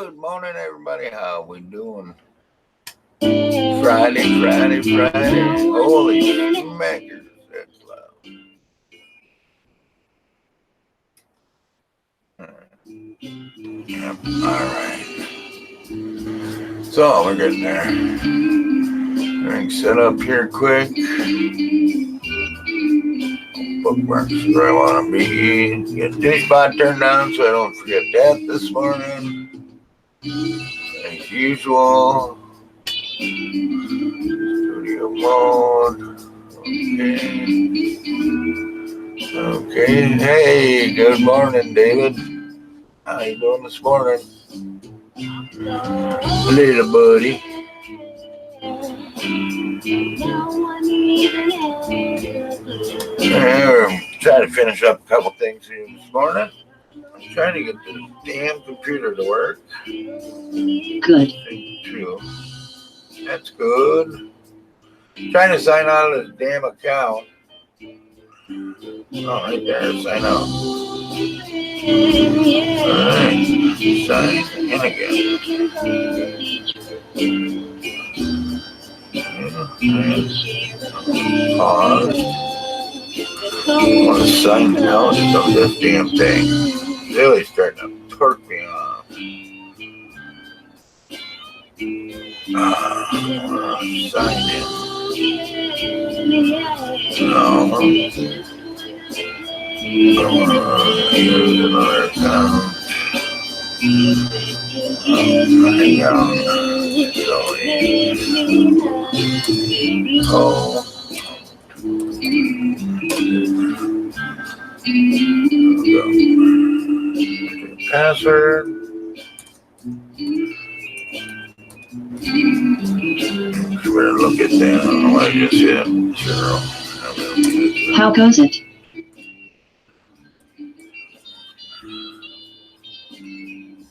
Good morning, everybody. How we doing? Friday. Holy smackers, that's loud. Yep, all right. So we're getting there. Everything set up here quick. Bookmarks where I want to be. Get this spot turned on so I don't forget that this morning. As usual. Studio mode. Okay. Hey, good morning, David. How you doing this morning? Little buddy. We're trying to finish up a couple things here this morning. I'm trying to get this damn computer to work. Good. That's good. Trying to sign out of this damn account. Oh, right there, sign out. Alright, sign in again. Pause. I want to sign out of this damn thing. It's really starting to perk me off. Sign in. No. Use another account. Password. Better look at that. I just hit 0. How goes it?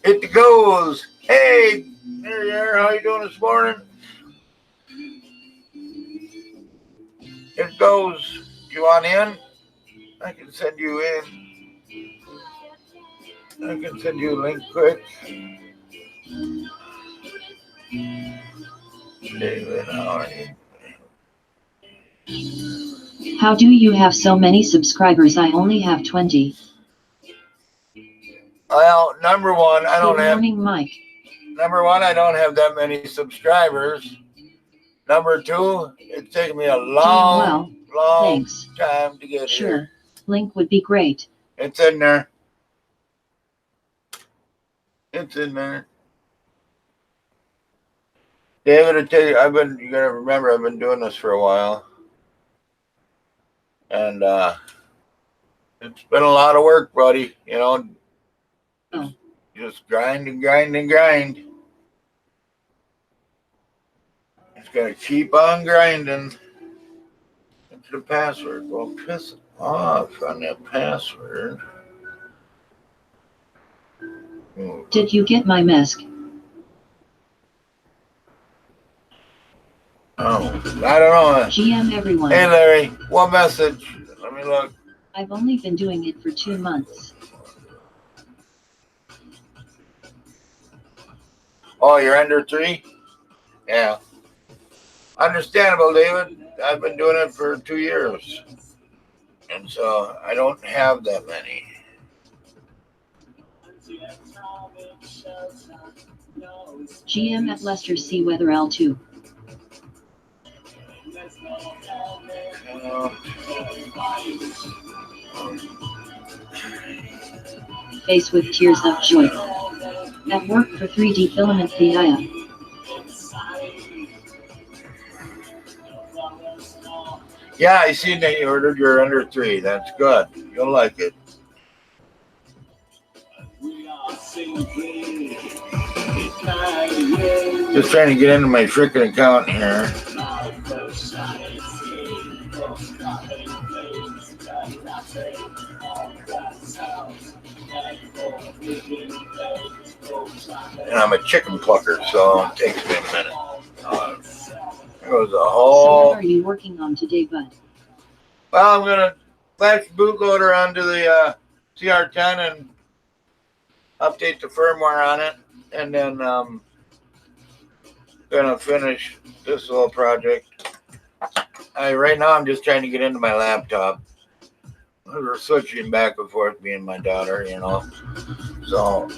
It goes. Hey, there you are. How you doing this morning? It goes. You want in? I can send you in. I can send you a link quick. David, how are you? How do you have so many subscribers? I only have 20. Well, number one, I don't have. Good morning, Mike. Number one, I don't have that many subscribers. Number two, it's taken me a long thanks. time to get Sure. here. Link would be great. It's in there. It's in there. David, I tell you, you gotta remember, I've been doing this for a while. And it's been a lot of work, buddy. You know, just grind. Just gotta keep on grinding. Into the password. Well, piss off on that password. Did you get my mask? Oh, I don't know. GM everyone. Hey, Larry, what message? Let me look. I've only been doing it for 2 months. Oh, you're under 3? Yeah. Understandable, David. I've been doing it for 2 years. And so I don't have that many. GM at Leicester C Weather L2. Face with tears of joy. At work for 3D filament PIA. Yeah, I see that you ordered. You're under 3. That's good. You'll like it. Just trying to get into my freaking account here. And I'm a chicken plucker, so it takes me a minute. There goes a whole. So what are you working on today, bud? Well, I'm gonna flash bootloader onto the cr-10 and update the firmware on it, and then gonna finish this little project. Right now I'm just trying to get into my laptop. We're switching back and forth, me and my daughter, you know. So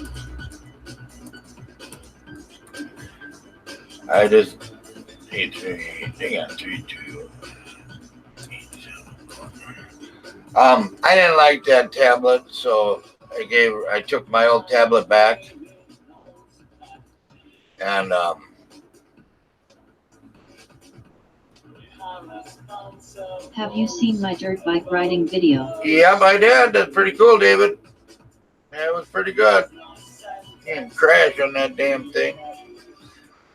I just need to hang on 3-2. I didn't like that tablet, so I took my old tablet back, and Have you seen my dirt bike riding video? yep, I did. That's pretty cool, David. Yeah, it was pretty good. Can't crash on that damn thing.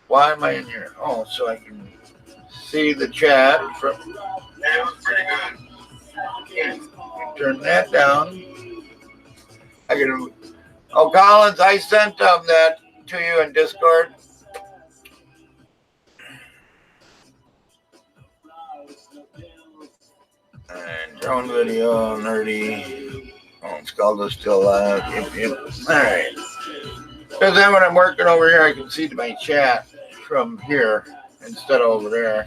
Why am I in here? Oh, so I can see the chat from. That was pretty good. Okay, turn that down. I can. Oh, Collins, I sent that to you in Discord. And drone video, nerdy. Oh, Skulda's still alive. Yep. All right. Because then when I'm working over here, I can see my chat from here instead of over there.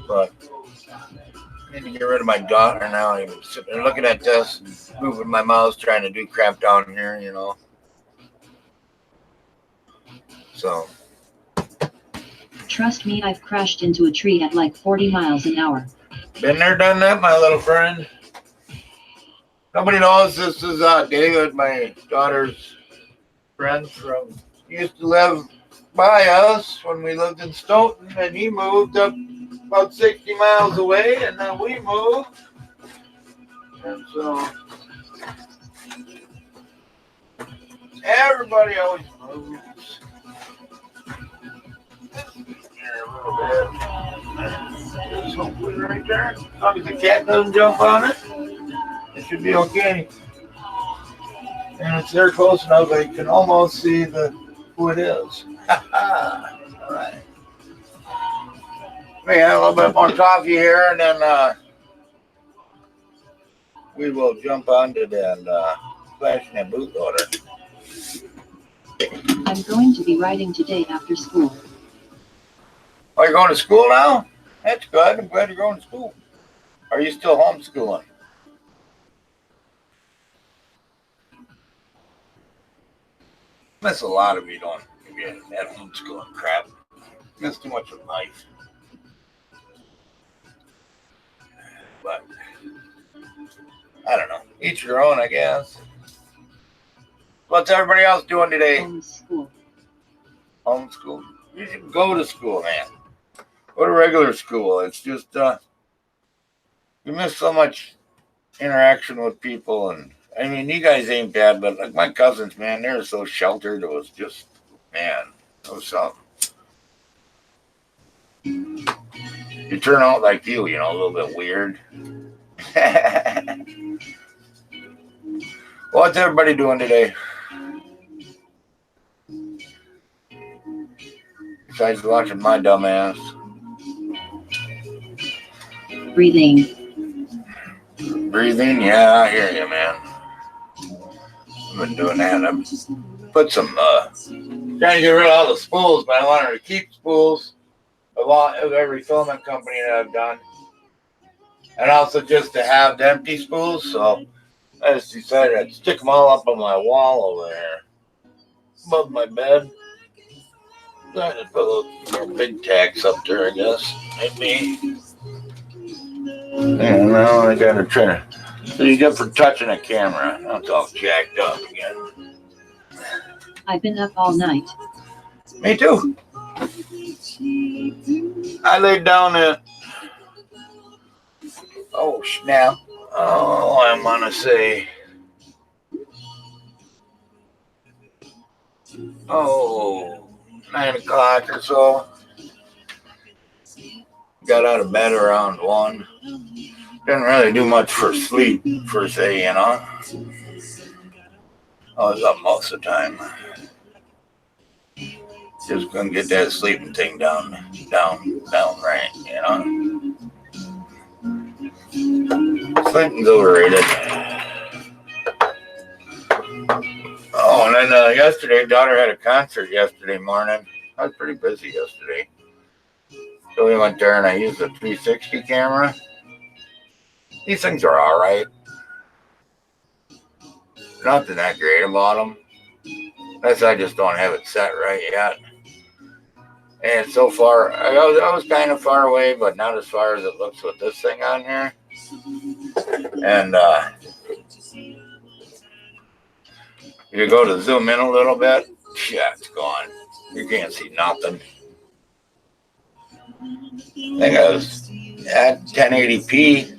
But I need to get rid of my daughter now. I'm sitting there looking at this, moving my mouse, trying to do crap down here, you know. So. Trust me, I've crashed into a tree at like 40 miles an hour. Been there, done that, my little friend. Nobody knows this is David, my daughter's friend from. He used to live by us when we lived in Stoughton, and he moved up about 60 miles away, and then we moved. And so everybody always moves. There's hopefully right there. As long as the cat doesn't jump on it, it should be okay. And it's there close enough I can almost see who it is. All right. We have a little bit more coffee here, and then we will jump onto that flashing that bootloader. I'm going to be riding today after school. Oh, you're going to school now? That's good. I'm glad you're going to school. Are you still homeschooling? Miss a lot of you don't. If you have homeschooling crap, miss too much of life. But I don't know. Each your own, I guess. What's everybody else doing today? Homeschool. Homeschool. You should go to school, man. Go to regular school. It's just you miss so much interaction with people, and I mean, you guys ain't bad, but like my cousins, man, they're so sheltered. It was just, man, it was something. You turn out like you know, a little bit weird. What's everybody doing today? Besides watching my dumb ass. Breathing. Breathing? Yeah, I hear you, man. I've been doing that. I've put some, trying to get rid of all the spools, but I wanted to keep spools of every filament company that I've done. And also just to have the empty spools, so I just decided I'd stick them all up on my wall over there, above my bed. I just put little big tacks up there, I guess. Maybe. And now I gotta try to. So you get for touching a camera. That's all jacked up again. I've been up all night. Me too. I laid down at. Oh, snap. Oh, I want to say. 9 o'clock or so. Got out of bed around 1. Didn't really do much for sleep, per se, you know. I was up most of the time. Just couldn't get that sleeping thing down right, you know. Sleeping's overrated. Oh, and then yesterday, daughter had a concert yesterday morning. I was pretty busy yesterday. So we went there and I used a 360 camera. These things are all right. Nothing that great about them. That's I just don't have it set right yet. And so far, I was kind of far away, but not as far as it looks with this thing on here. And you go to zoom in a little bit, yeah, it's gone. You can't see nothing. I think I was at 1080p.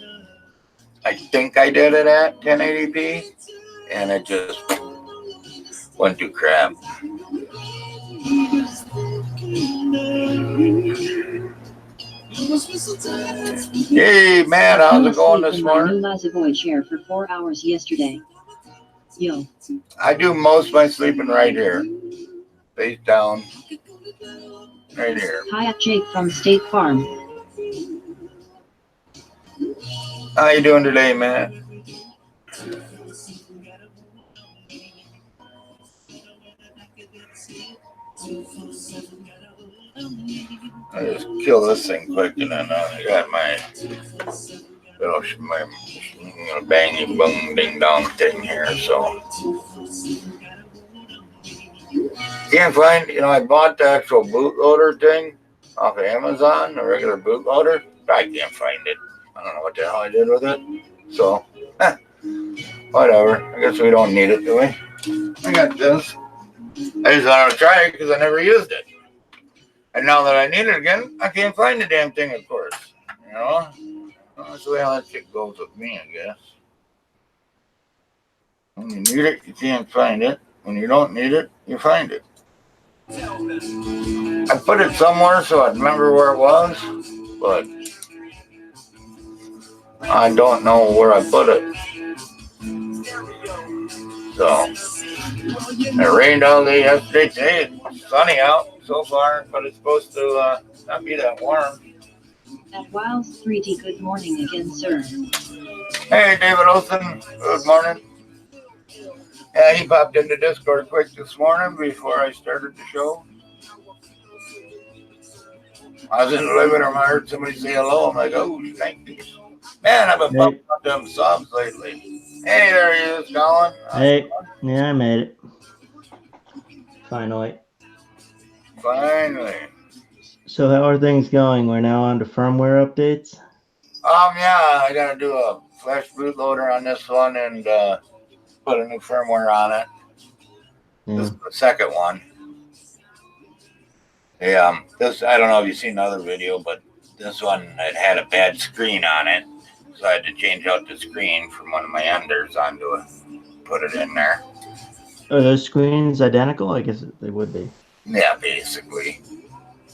I think I did it at 1080p, and it just went to crap. Hey, man, how's it going this morning? I fell asleep in my new chair for 4 hours yesterday. Yo. I do most of my sleeping right here. Face down. Right here. Hi, Jake from State Farm. How you doing today, man? I just kill this thing quick, and then I got my little bangy boom ding dong thing here. So can't find. I bought the actual bootloader thing off of Amazon, the regular bootloader. I can't find it. I don't know what the hell I did with it. So whatever. I guess we don't need it, do we? I got this. I just wanted to try it because I never used it. And now that I need it again, I can't find the damn thing, of course. That's the way how that shit goes with me, I guess. When you need it, you can't find it. When you don't need it, you find it. I put it somewhere so I'd remember where it was, but I don't know where I put it. So, it rained all day yesterday. Today it's sunny out so far, but it's supposed to not be that warm. At Wiles 3D, good morning again, sir. Hey, David Olson, good morning. Yeah, he popped into Discord quick this morning before I started the show. I was in the living room, I heard somebody say hello. I'm like, oh, thank you. Man, I've been bumping up them subs lately. Hey, there he is, Colin. Hey, yeah, I made it. Finally. So how are things going? We're now on to firmware updates? Yeah, I gotta do a flash bootloader on this one and put a new firmware on it. Yeah. This is the second one. Yeah, this, I don't know if you've seen the other video, but this one, it had a bad screen on it. So I had to change out the screen from one of my enders onto it, put it in there. Are those screens identical? I guess they would be. Yeah, basically.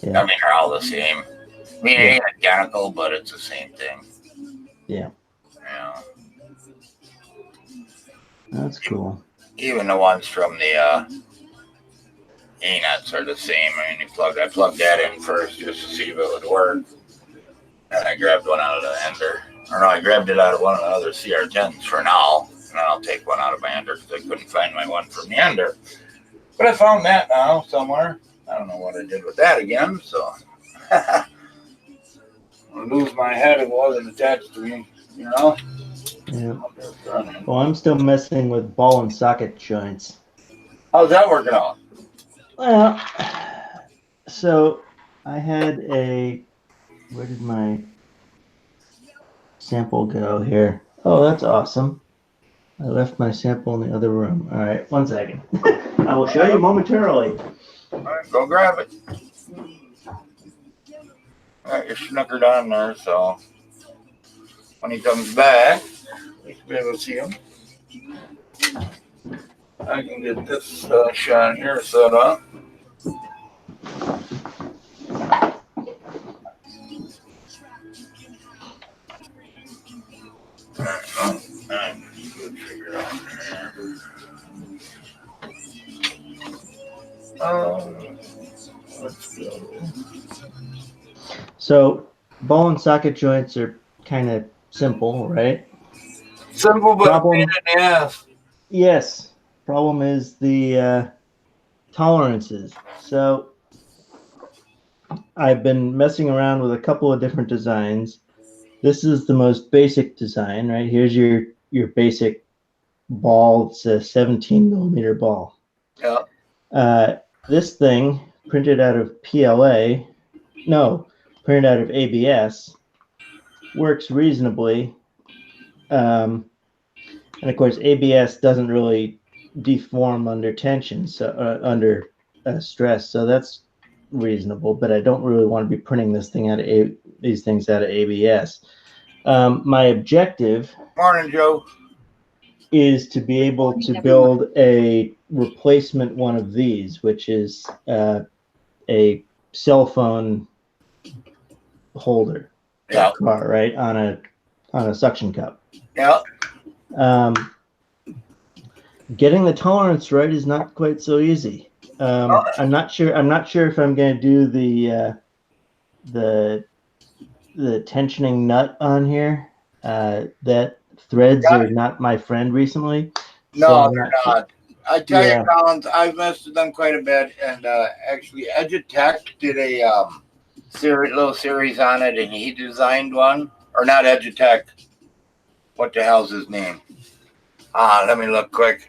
Yeah. I mean, they're all the same. I mean, it ain't identical, but it's the same thing. Yeah. Yeah. That's cool. Even the ones from the A-nuts are the same. I mean, I plugged that in first just to see if it would work. And I grabbed one out of the ender. Or no, I grabbed it out of one of the other cr-10s for now. And then I'll take one out of my ender because I couldn't find my one from the ender. But I found that now somewhere. I don't know what I did with that again, so I'll lose my head if it wasn't attached to me, Yeah. Well, I'm still messing with ball and socket joints. How's that working out? Well, so I had where did my sample go here? Oh, that's awesome. I left my sample in the other room. All right, 1 second. I will show you momentarily. All right, go grab it. All right, you're snookered on there, so when he comes back, we should be able to see him. I can get this shot here set up. Let's go. So ball and socket joints are kind of simple, right? Simple, but a pain in the ass. Yes. problem is the tolerances. So I've been messing around with a couple of different designs. This is the most basic design, right? Here's your basic ball. It's a 17 millimeter ball. Yeah. This thing printed out of printed out of ABS, works reasonably. And of course, ABS doesn't really deform under tension, so under stress, so that's reasonable. But I don't really want to be printing these things out of ABS. My objective Morning, Joe. is to be able to build a replacement one of these, which is a cell phone holder. Yeah. Car, right, on a suction cup. Yeah. Getting the tolerance right is not quite so easy. I'm not sure if I'm going to do the tensioning nut on here. That threads are not my friend recently. No, they're not. I tell Yeah. you, Collins, I've messed with them quite a bit, and actually, Edutech did a little series on it, and he designed one, or not Edutech. What the hell's his name? Let me look quick.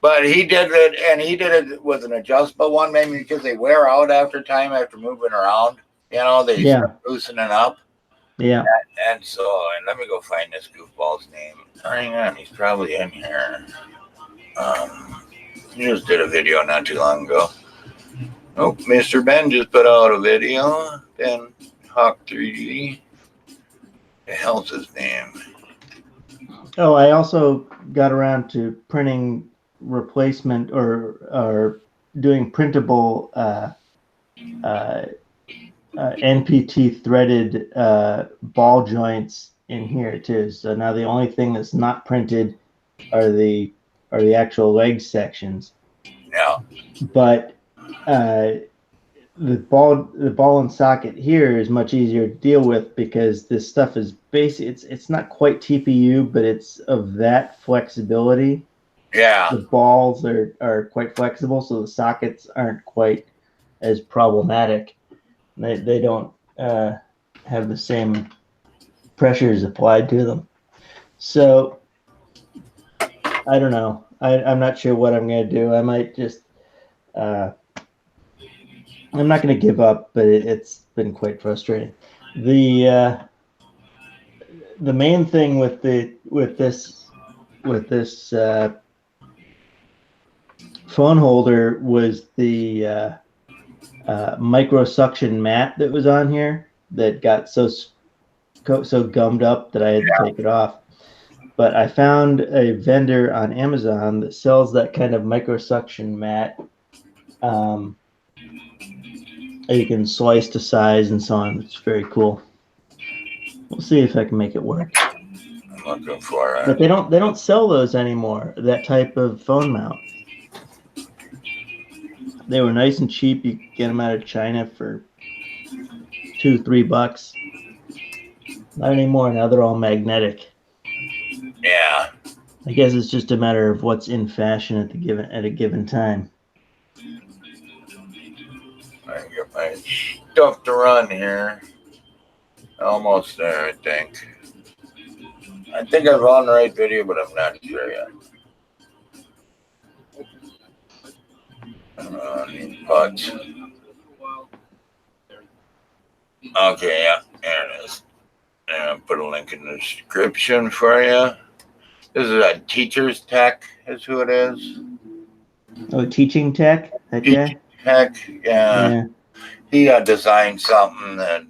But he did it, and he did it with an adjustable one, maybe because they wear out after time, after moving around. You know, they start loosening up. Yeah. And so, and let me go find this goofball's name. Hang on, he's probably in here. He just did a video not too long ago. Oh, Mr. Ben just put out a video. Ben Hawk 3D. The hell's his name? Oh, I also got around to printing replacement or doing printable NPT threaded ball joints in here too. So now the only thing that's not printed are the actual leg sections. Yeah. But the ball and socket here is much easier to deal with because this stuff is basic. It's not quite TPU, but it's of that flexibility. Yeah. The balls are quite flexible, so the sockets aren't quite as problematic. They don't have the same pressures applied to them. So I don't know. I'm not sure what I'm going to do. I might just I'm not going to give up, but it's been quite frustrating. The main thing with this phone holder was the micro suction mat that was on here that got so gummed up that I had to take it off. But I found a vendor on Amazon that sells that kind of micro suction mat. You can slice to size and so on. It's very cool. We'll see if I can make it work. I'm looking for it. But they don't sell those anymore. That type of phone mount. They were nice and cheap. You could get them out of China for $2-3. Not anymore. Now they're all magnetic. Yeah. I guess it's just a matter of what's in fashion at a given time. I get my stuff to run here. Almost there, I think. I think I've on the right video, but I'm not sure yet. But okay, yeah, there it is. And I'll put a link in the description for you. This is a teacher's tech, is who it is. Oh, teaching tech? That guy? Tech, yeah. He designed something that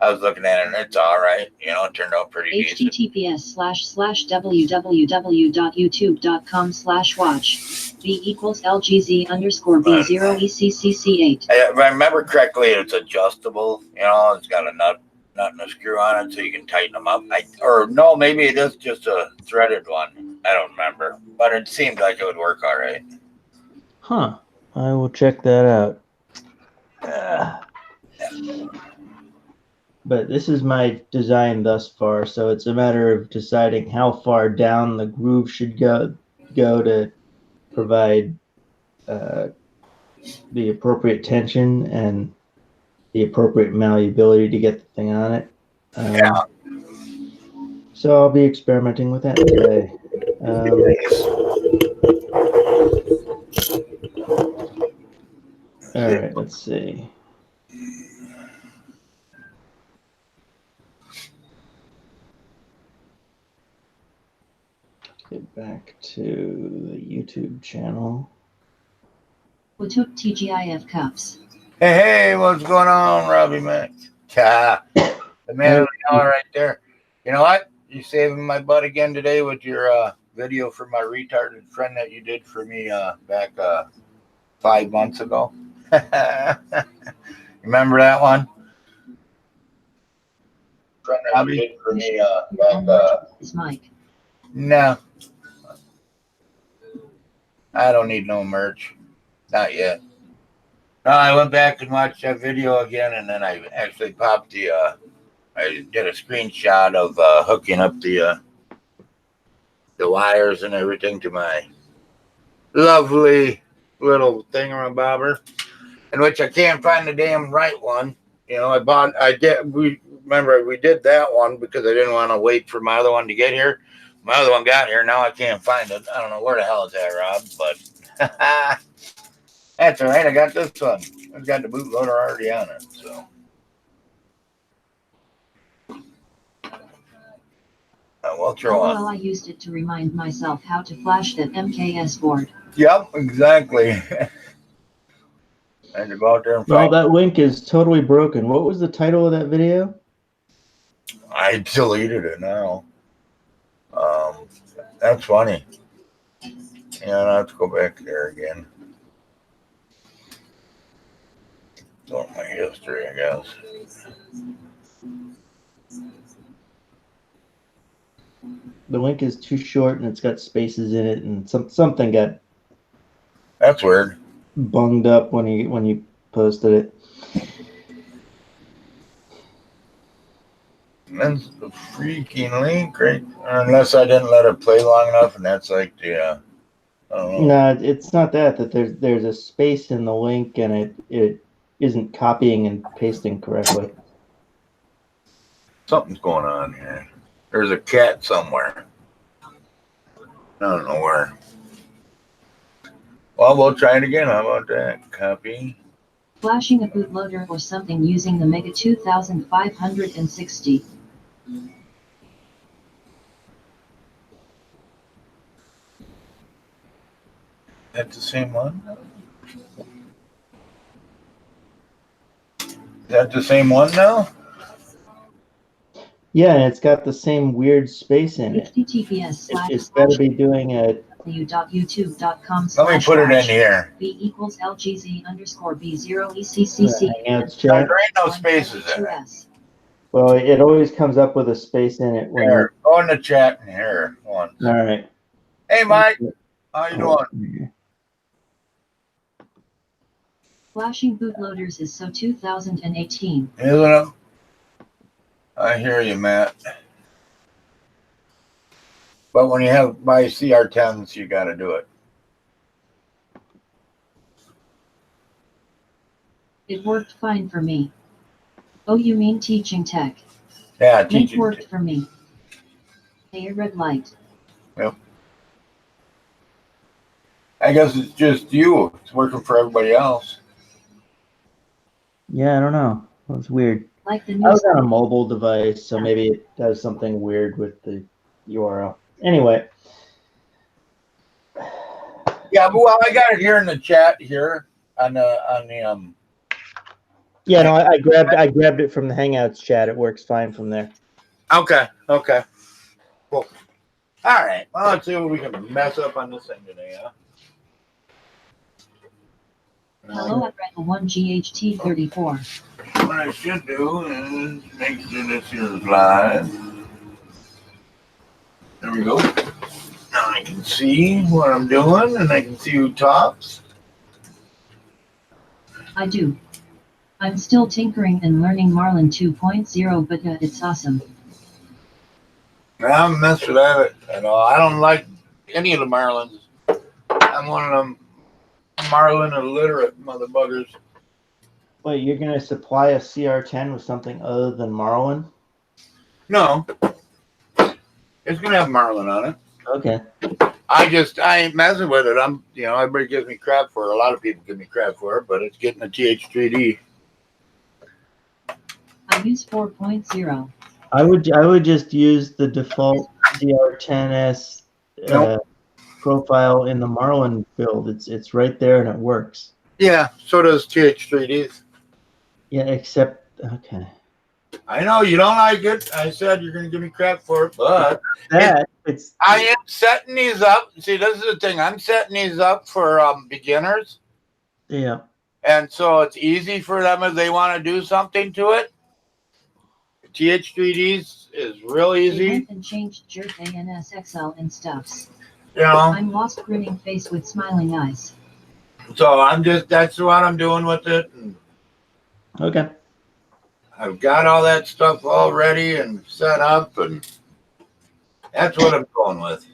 I was looking at it, and it's all right. You know, it turned out pretty decent. https://www.youtube.com/watch v=LGZ_B0ECCC8. If I remember correctly, it's adjustable. You know, it's got a nut and a screw on it, so you can tighten them up. Or no, maybe it is just a threaded one. I don't remember, but it seemed like it would work all right. Huh. I will check that out. But this is my design thus far, so it's a matter of deciding how far down the groove should go to provide the appropriate tension and the appropriate malleability to get the thing on it. Yeah. So I'll be experimenting with that today. All right, let's see. Get back to the YouTube channel. Who took TGIF cups? Hey, what's going on, Robbie Max? The man of the hour right there. You know what? You saving my butt again today with your video for my retarded friend that you did for me back 5 months ago. Remember that one? Friend that you did for me back. Is Mike? No, I don't need no merch. Not yet. No, I went back and watched that video again, and then I actually popped the. I did a screenshot of hooking up the wires and everything to my lovely little thingamabobber, in which I can't find the damn right one. You know, we did that one because I didn't want to wait for my other one to get here. My other one got here. Now I can't find it. I don't know where the hell it's at, Rob, but that's all right. I got this one. I've got the bootloader already on it, so. We'll throw on. Well, I used it to remind myself how to flash that MKS board. Yep, exactly. And to go out there and Well, find. that link is totally broken. What was the title of that video? I deleted it now. That's funny. Yeah, I'll have to go back there again. Go my history, I guess. The link is too short and it's got spaces in it, and something got That's weird. bunged up when you posted it. That's the freaking link, right? Unless I didn't let it play long enough, and that's like the. I don't know. No, it's not that there's a space in the link and it isn't copying and pasting correctly. Something's going on here. There's a cat somewhere. I don't know where. Well, we'll try it again. How about that? Copy. Flashing a bootloader or something using the Mega 2560. That's the same one? Is that the same one now? Yeah, and it's got the same weird space in it. HTTPS It's got to be doing a. w.youtube.com. Let me put it in here. B equals LGZ_B0 ECCC. Hangouts There chat. ain't no spaces in it. Well, it always comes up with a space in it. Here, go in the chat here. One. All right. Hey, Mike. How you doing? Flashing bootloaders is so 2018. Isn't it? I hear you, Matt. But when you have my cr-10s, you got to do it. It worked fine for me. Oh, you mean teaching tech? Yeah, It teaching. worked for me. Hey, red light. Yep. I guess it's just you. It's working for everybody else. Yeah, I don't know. That's weird. Like the I new was on a mobile device, so maybe it does something weird with the URL. Anyway. Yeah, but well, I got it here in the chat here on the Yeah, no, I grabbed it from the Hangouts chat. It works fine from there. Okay. Cool. All right. Well, let's see what we can mess up on this thing today, huh? Hello at Red 1 GHT34. What I should do is make sure this here is live. There we go. Now I can see what I'm doing, and I can see who talks. I do. I'm still tinkering and learning Marlin 2.0, but it's awesome. I haven't messed with that at all. I don't like any of the Marlins. I I'm one of them Marlin illiterate motherfuckers. Wait, you're gonna supply a cr-10 with something other than Marlin? No, it's gonna have Marlin on it. Okay. I ain't messing with it. Everybody gives me crap for it. A lot of people give me crap for it, but it's getting a TH3D. I use 4.0. I would just use the default cr-10s Nope. profile in the Marlin build. It's right there and it works. Yeah, so does TH3Ds. Yeah, except okay. I know you don't like it. I said you're gonna give me crap for it, but I am setting these up. See, this is the thing. I'm setting these up for beginners. Yeah. And so it's easy for them if they want to do something to it. TH3Ds is real They easy. went and changed jerk ANSXL and stuffs. You know, I'm lost grinning face with smiling eyes. so that's what I'm doing with it. And Okay. I've got all that stuff all ready and set up, and that's what I'm going with.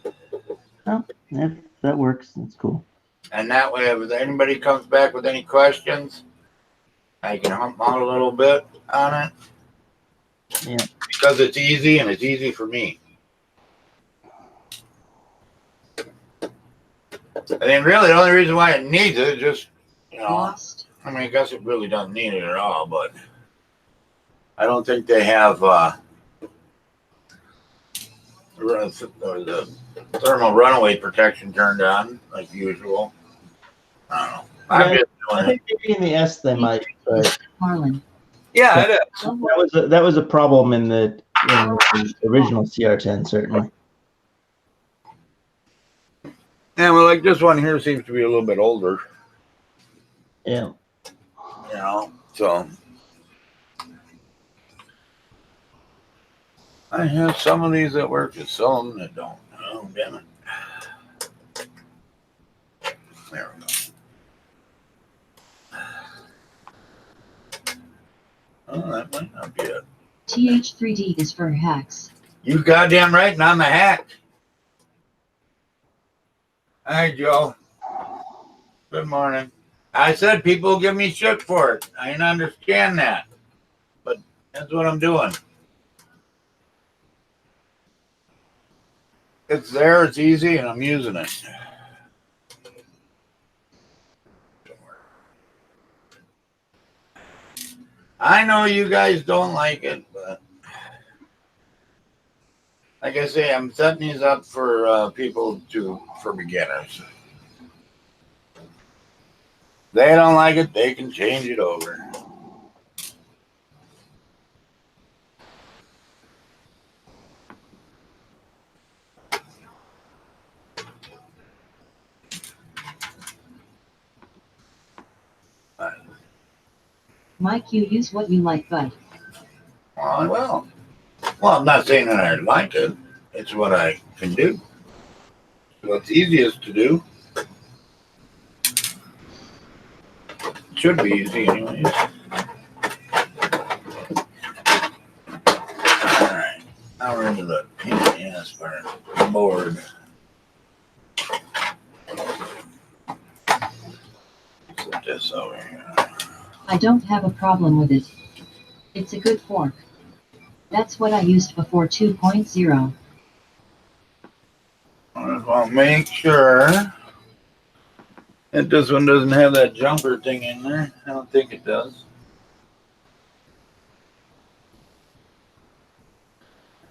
Oh, yeah, that works. That's cool. And that way, if anybody comes back with any questions, I can hump out a little bit on it. Yeah. Because it's easy, and it's easy for me. I mean, really, the only reason why it needs it is just, Lost. I mean, I guess it really doesn't need it at all, but I don't think they have the thermal runaway protection turned on like usual. I don't know. I'm just I doing it. think maybe in the S they might, but Marlin. Yeah, it is. that was a problem in the original cr-10 certainly. Yeah, well, like this one here seems to be a little bit older. Yeah. So I have some of these that work and some that don't. Oh, damn it. There we go. Oh, that might not be it. TH3D is for hacks. You goddamn right, and I'm a hack. Hi, Joe. Good morning. I said people give me shit for it. I didn't understand that. But that's what I'm doing. It's there, it's easy, and I'm using it. I know you guys don't like it, but like I say, I'm setting these up for for beginners. They don't like it, they can change it over. Mike, you use what you like, bud. Well, I'm not saying that I like it. It's what I can do. What's easiest to do. It should be easy anyways. Alright, now we're into the pain in the ass part. Board. Put this over here. I don't have a problem with it. It's a good fork. That's what I used before 2.0. I just want to make sure that this one doesn't have that jumper thing in there. I don't think it does.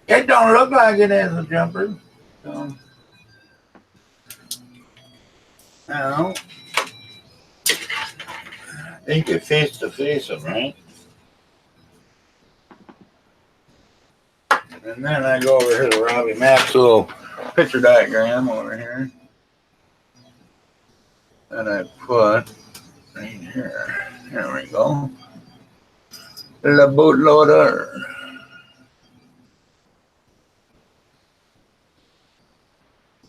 It don't look like it has a jumper. So, now, I think you face to face them, right? And then I go over here to Robbie Mack's little picture diagram over here. And I put right here. There we go. The bootloader.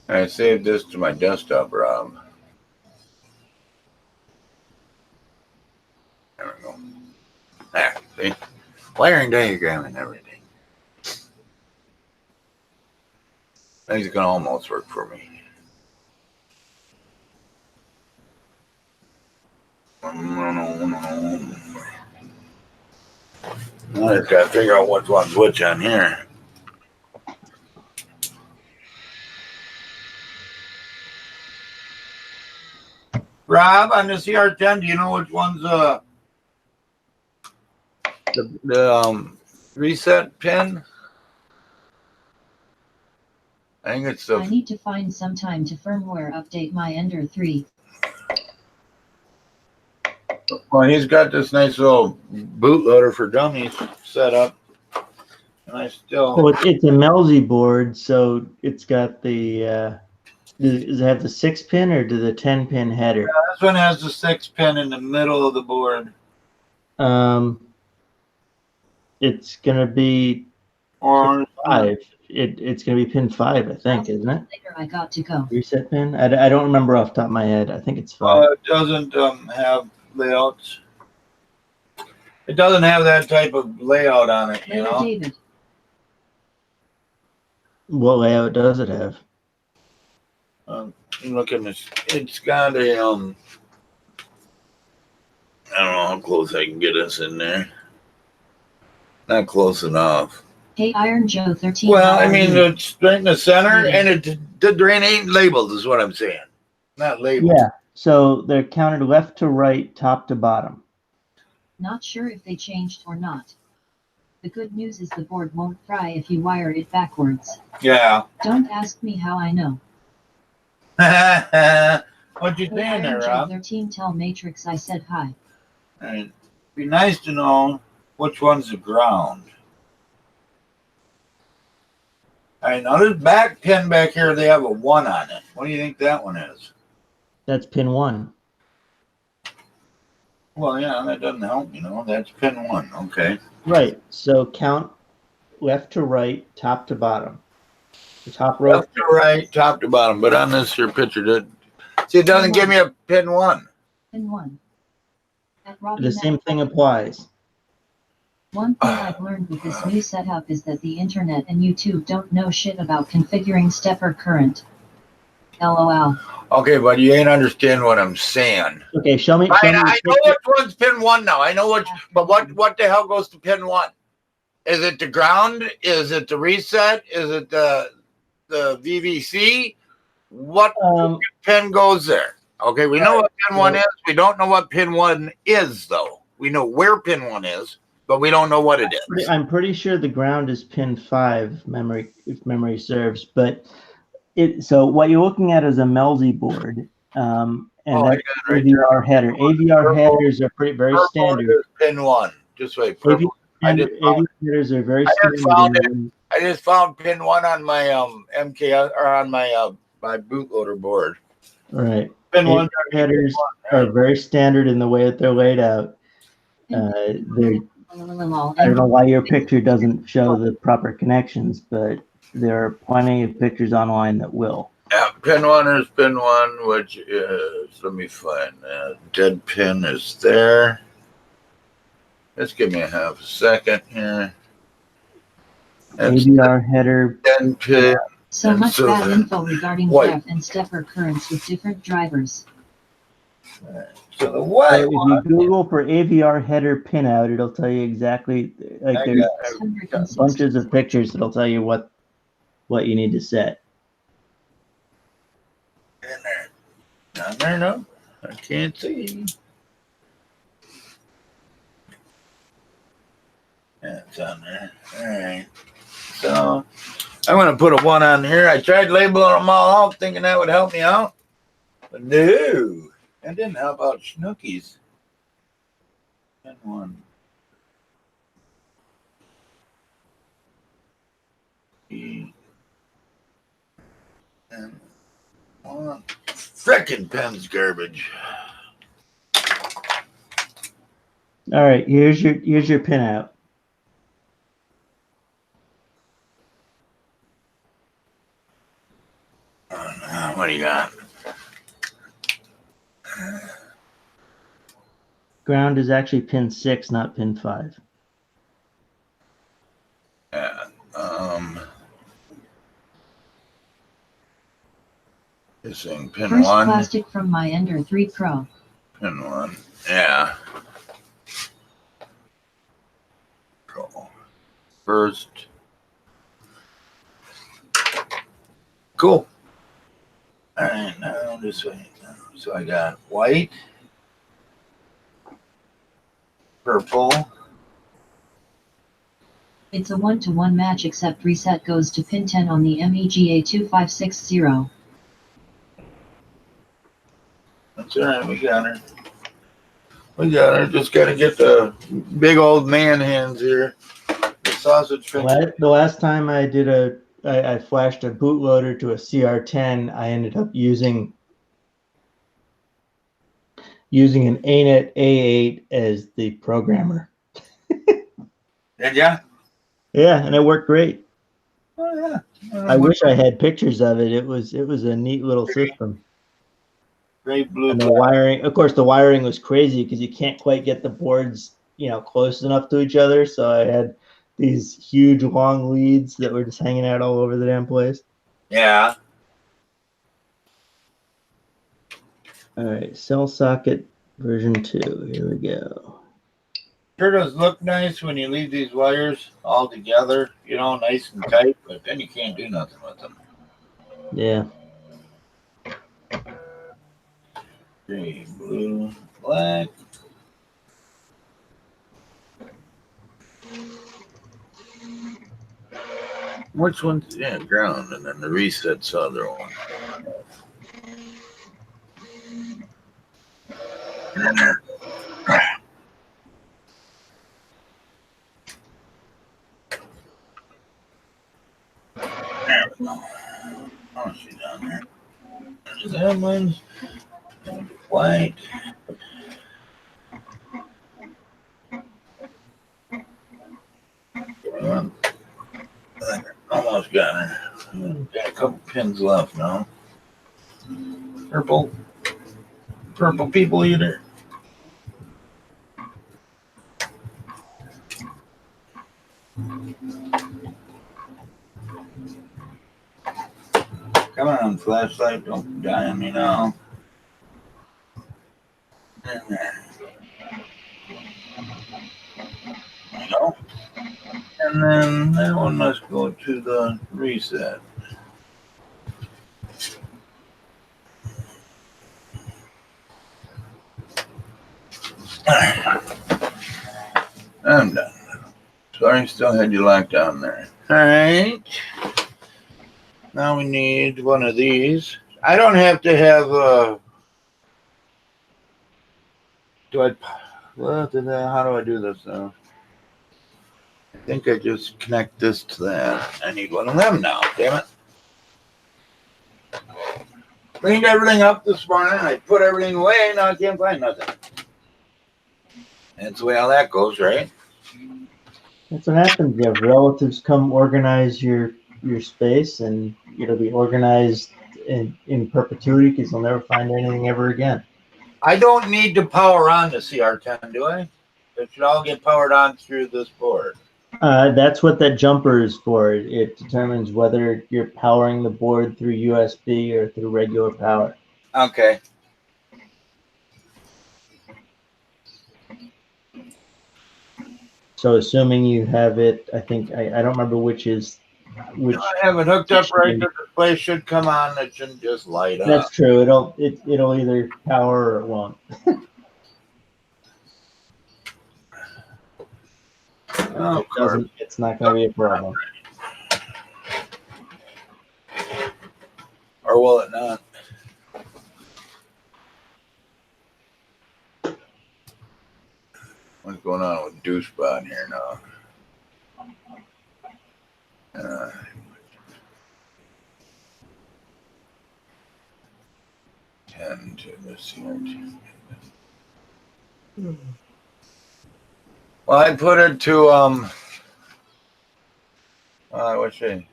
I saved this to my desktop, Rob. There we go. There, see? Wiring diagram and everything. I think it's gonna almost work for me. I just gotta figure out which one's which on here. Rob, on the cr-10, do you know which one's the reset pin? I think it's I the. need to find some time to firmware update my Ender 3. Well, he's got this nice little bootloader for dummies set up, and I still. Well, it's a Melzi board, so it's got the. Does it have the 6-pin or do the 10-pin header? This one has the 6-pin in the middle of the board. It's gonna be Or 5. It's gonna be pin 5, I think, isn't it? Later I got to go. Reset pin. I don't remember off the top of my head. I think it's 5. it doesn't have layouts. It doesn't have that type of layout on it, you Later, know. David. What layout does it have? Look at this. It's got a I don't know how close I can get us in there. Not close enough. Hey, Iron Joe 13. Well, I mean, it's right in the center, and the drain ain't labeled, is what I'm saying. Not labeled. Yeah. So they're counted left to right, top to bottom. Not sure if they changed or not. The good news is the board won't fry if you wire it backwards. Yeah. Don't ask me how I know. What you Hey, saying there, Iron Joe Rob? 13, tell Matrix I said hi. It'd be nice to know which one's the ground. All right, now this back pin back here, they have a 1 on it. What do you think that one is? That's pin 1. Well, yeah, that doesn't help, you know. That's pin 1. Okay. Right. So count left to right, top to bottom. The top row. Left to right, top to bottom. But on this here picture, see, it doesn't give me a pin 1. Pin 1. At Robbie The same thing applies. One thing I've learned with this new setup is that the internet and YouTube don't know shit about configuring stepper current. LOL. Okay, but you ain't understand what I'm saying. Okay, show me. I know which one's pin 1 now. I know which, but what the hell goes to pin 1? Is it the ground? Is it the reset? Is it the VVC? What pin goes there? Okay, we know what pin 1 is. We don't know what pin 1 is, though. We know where pin 1 is, but we don't know what it is. I'm pretty sure the ground is pin 5, if memory serves. But so what you're looking at is a Melzi board, and that's right AVR header. AVR headers are very standard. Pin 1. Just wait. Purple. AVR headers are very standard. I just found pin 1 on my MK or on my my bootloader board. Right. Pin 1 headers are very standard in the way that they're laid out. I don't know why your picture doesn't show the proper connections, but there are plenty of pictures online that will. Yeah, pin 1 is pin 1, which is, let me find that. Dead pin is there. Just give me a half a second here. AVR header. Dead pin. So much bad info regarding ref and stepper currents with different drivers. So the white if you Google for AVR header pinout, it'll tell you exactly, like there's bunches of pictures that'll tell you what you need to set. In there. Down there, no. I can't see. Yeah, it's on there. All right. So I'm going to put a 1 on here. I tried labeling them all out, thinking that would help me out. But no, that didn't help out Schnookies. And 1. E. And 1. Frickin' pen's garbage. All right, here's your pinout. What do you got? Ground is actually pin 6, not pin 5. Yeah. This thing, pin First 1. plastic from my Ender 3 Pro. And one. Yeah. Control. First. Cool. All right, now this way. So I got white, purple. It's a 1-to-1 match except reset goes to pin 10 on the MEGA 2560. That's all right. We got her. We got her. Just got to get the big old man hands here. The sausage finger. The last time I did I flashed a bootloader to a cr-10, I ended up using an ANET A8 as the programmer. Did ya? Yeah, and it worked great. Oh yeah. I wish I had pictures of it. It was a neat little system. Great blue. And the wiring, of course, the wiring was crazy because you can't quite get the boards, close enough to each other. So I had these huge long leads that were just hanging out all over the damn place. Yeah. All right, cell socket version 2. Here we go. Sure does look nice when you leave these wires all together, nice and tight, but then you can't do nothing with them. Yeah. Green, blue, black. Which one's ground, and then the reset's the other one. There we go. Oh, she's down there. There's that one. White. Almost got her. Got a couple pins left now. Purple. Purple people eater. Come on, flashlight, don't die on me now. And there. There you go. And then that one must go to the reset. I'm done. Sorry, still had you locked down there. All right. Now we need one of these. I don't have to have how do I do this now? I think I just connect this to that. I need one of them now, damn it. Cleaned everything up this morning. I put everything away. Now I can't find nothing. That's the way all that goes, right? That's what happens. You have relatives come organize your space, and it'll be organized in perpetuity because you'll never find anything ever again. I don't need to power on the cr-10, do I? It should all get powered on through this board. That's what that jumper is for. It determines whether you're powering the board through USB or through regular power. Okay. So assuming you have it, I think, I don't remember which. I have it hooked up right. The display should come on. It shouldn't just light up. That's true. It'll either power or it won't. Oh, it doesn't, it's not going to be a problem. Or will it not? What's going on with douchebot here now? 10 to the cr-10. Well, I put it to let's see.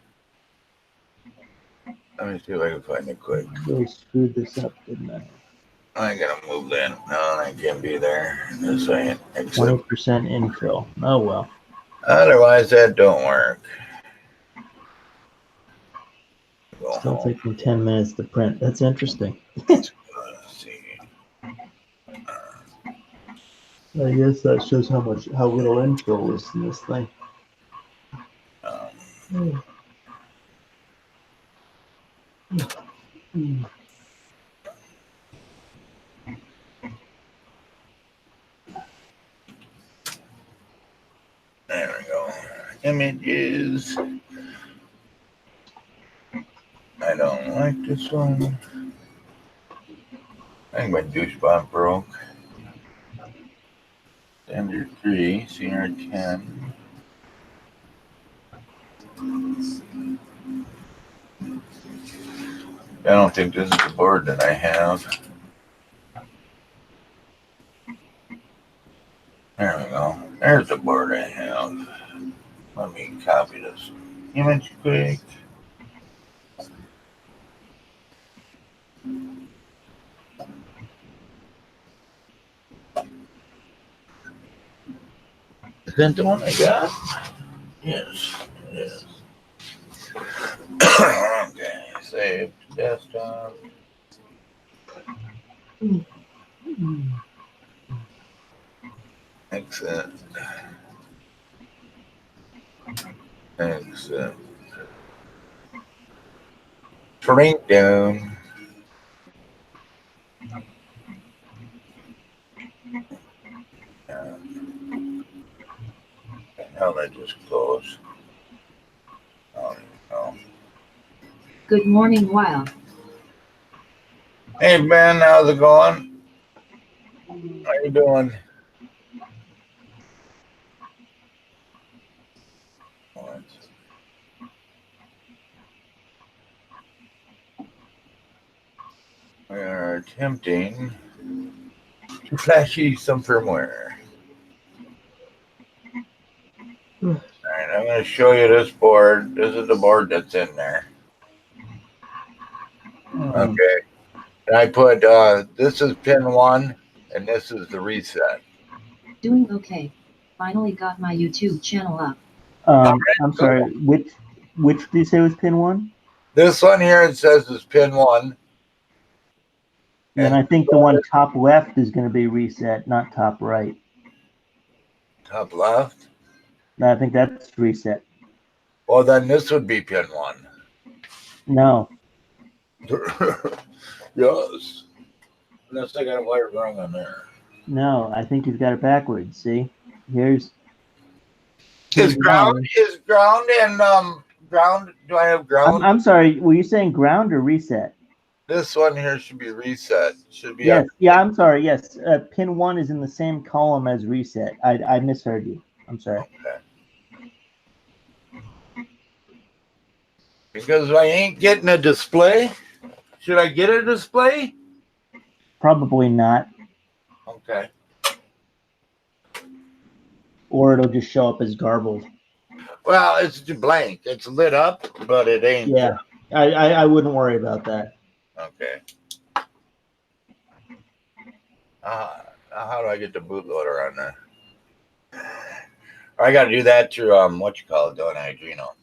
Let me see if I can find it quick. Really screwed this up, didn't I? I gotta move that. No, I can't be there in a second. 20% infill. Oh well. Otherwise, that don't work. Still taking 10 minutes to print. That's interesting. Let's see. I guess that shows how little info is in this thing. There we go. Images. I don't like this one. I think my douche bomb broke. Standard 3, cr-10. I don't think this is the board that I have. There we go. There's the board I have. Let me copy this image quick. Is that the one I got? Yes, it is. Okay, save to desktop. Exit. Exit. Shrink down. Hell, that just closed. Oh, no. Good morning, Wild. Hey Ben, how's it going? How you doing? We are attempting to flash you some firmware. Alright, I'm going to show you this board. This is the board that's in there. Okay. And I put, this is pin 1, and this is the reset. Doing okay. Finally got my YouTube channel up. I'm sorry, which do you say was pin 1? This one here, it says is pin 1. And I think the one top left is going to be reset, not top right. Top left? No, I think that's reset. Well, then this would be pin 1. No. Yes. Unless I got a wire wrong on there. No, I think you've got it backwards. See? Here's Is ground and ground, do I have ground? I'm sorry, were you saying ground or reset? This one here should be reset. Should be Yes. Yeah, I'm sorry. Yes. Pin 1 is in the same column as reset. I misheard you. I'm sorry. Okay. Because I ain't getting a display. Should I get a display? Probably not. Okay. Or it'll just show up as garbled. Well, it's blank. It's lit up, but it ain't. Yeah. I wouldn't worry about that. Okay. How do I get the bootloader on there? I got to do that through what you call it, don't I, Arduino?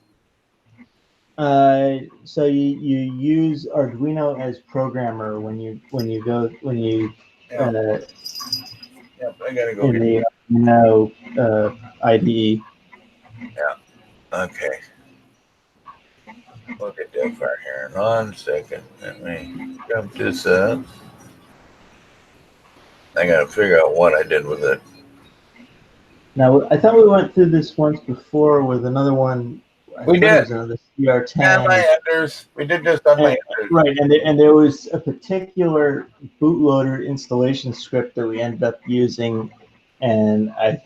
So you use Arduino as programmer when you Yep, I gotta go in get the Arduino IDE. Yeah. Okay. Look at that right here. 1 second. Let me jump this up. I gotta figure out what I did with it. Now I thought we went through this once before with another one. We did. Another cr-10. Yeah, my headers. We did this on my headers. Right, and there was a particular bootloader installation script that we ended up using, and I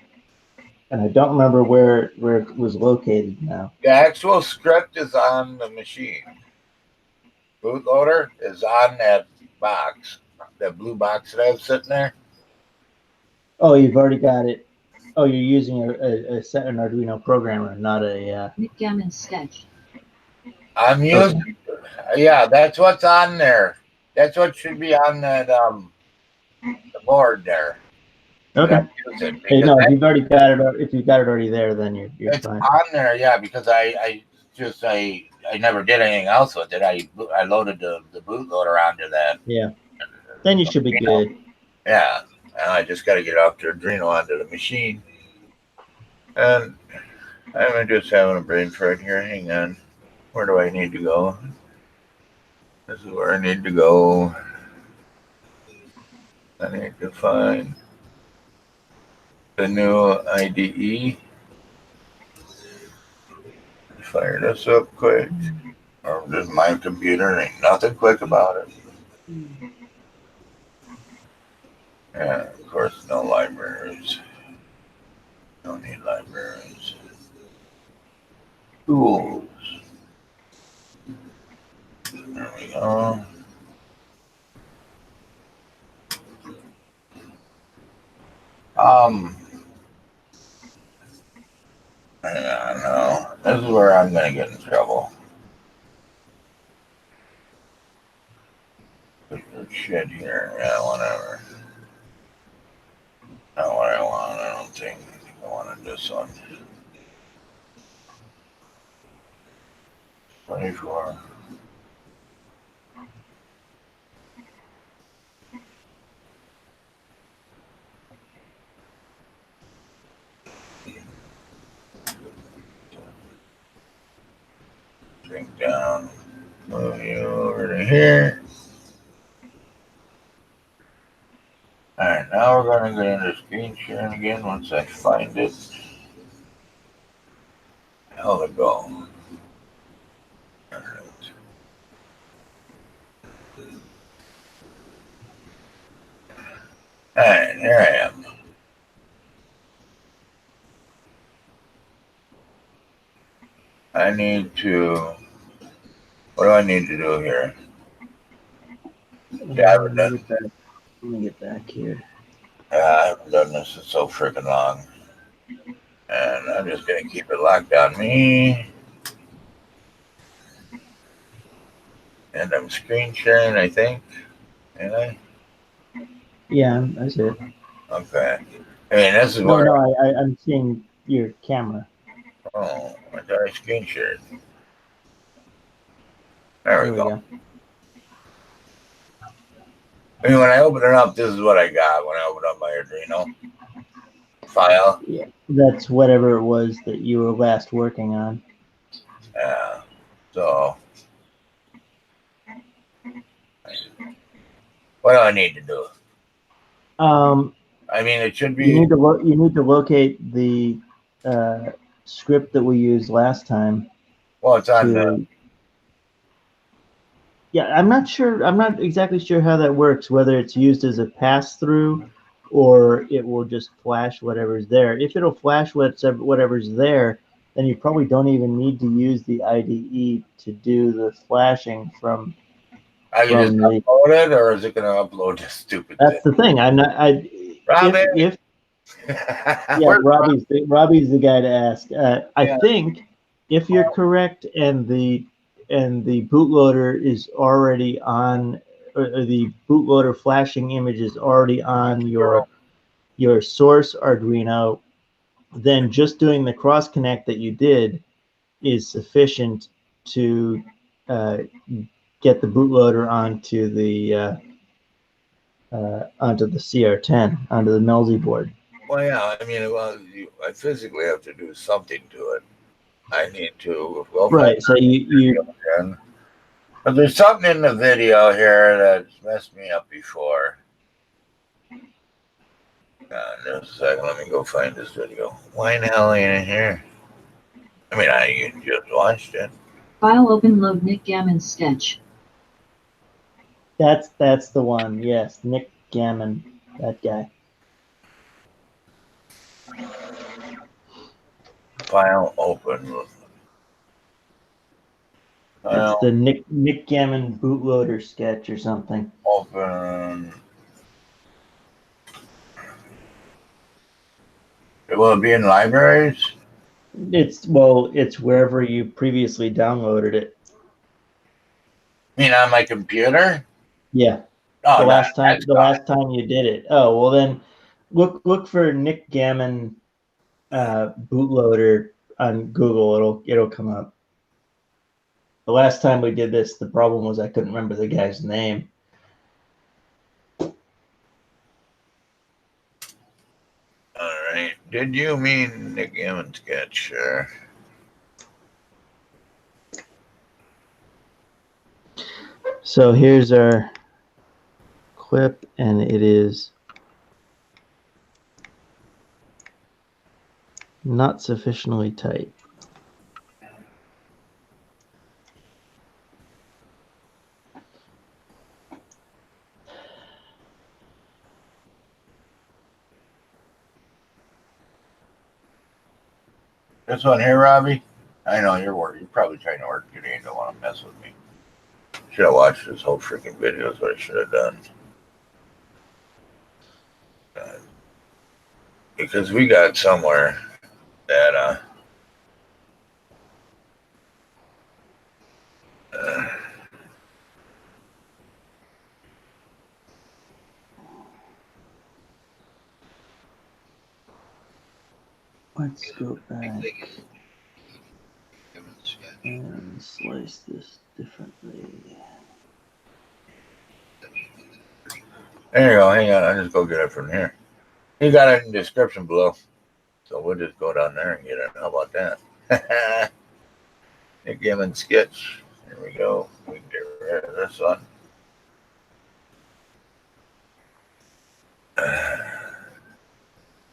don't remember where it was located now. The actual script is on the machine. Bootloader is on that box, that blue box that I have sitting there. Oh, you've already got it. Oh, you're using an Arduino programmer, not a. Gammon sketch. I'm using. Yeah, that's what's on there. That's what should be on that the board there. Okay. Hey, no, if you've already got it, already there, then you're it's fine. on there, yeah, because I never did anything else with it. I loaded the bootloader onto that. Yeah. Then you should be good. Yeah, Now I just got to get off the Arduino onto the machine. And I'm just having a brain fart here. Hang on. Where do I need to go? This is where I need to go. I need to find the new IDE. Fire this up quick. Or just my computer. Ain't nothing quick about it. And of course, no libraries. Don't need libraries. Tools. There we go. I don't know. This is where I'm gonna get in trouble. Shit here. Yeah, whatever. Not what I want. I don't think I wanted this one. 24. Drink down. Move you over to here. Alright, now we're going to get into screen sharing again once I find it. Hell to go. Alright, here I am. I need to. What do I need to do here? Yeah, I haven't done. Let me get back here. I haven't done this in so freaking long. And I'm just going to keep it locked on me. And I'm screen sharing, I think. Am I? Yeah, that's it. Okay. I mean, this is No, where. no, I'm seeing your camera. Oh, I thought I screen shared. There we go. I mean, when I open it up, this is what I got when I open up my Arduino file. Yeah, that's whatever it was that you were last working on. Yeah. So, what do I need to do? I mean, it should be. You need to locate the script that we used last time. Well, it's on the. Yeah, I'm not sure. I'm not exactly sure how that works. Whether it's used as a pass through, or it will just flash whatever's there. If it'll flash whatever's there, then you probably don't even need to use the IDE to do the flashing from. I can just upload it, or is it going to upload this stupid thing? That's the thing. I'm not. If yeah, Robbie's the guy to ask. I think if you're correct and the bootloader is already on, or the bootloader flashing image is already on your source Arduino, then just doing the cross connect that you did is sufficient to get the bootloader onto the cr-10, onto the Melzi board. Well, yeah. I mean, I physically have to do something to it. I need to. Right. So you. But there's something in the video here that's messed me up before. Just a second, let me go find this video. Why in the hell ain't it here? I mean, I just watched it. File open, load Nick Gammon's sketch. That's the one. Yes, Nick Gammon, that guy. File open. That's the Nick Gammon bootloader sketch or something. Open. Will it be in libraries? It's wherever you previously downloaded it. You mean on my computer? Yeah. Oh, the last time you did it. Oh, well then look for Nick Gammon bootloader on Google. It'll come up. The last time we did this, the problem was I couldn't remember the guy's name. Alright, did you mean Nick Emmons sketch? Sure. So here's our clip, and it is not sufficiently tight. This one here, Robbie? I know you're working. You're probably trying to work today and don't want to mess with me. Should have watched this whole freaking video is what I should have done. Because we got somewhere that Let's go back and slice this differently. there you go. Hang on, I'll just go get it from here. You got it in the description below. So we'll just go down there and get it. How about that? Nick Emmons sketch. Here we go. We can get rid of this one.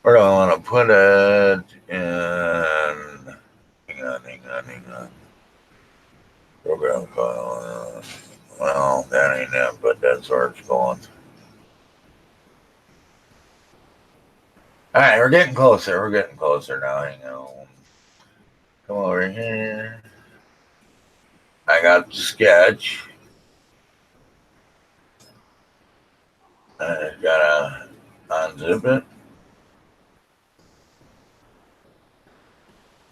Where do I want to put it? In, hang on. Program file. Well, that ain't it, but that's where it's going. All right, we're getting closer. We're getting closer now. Hang on. Come over here. I got the sketch. I gotta unzip it.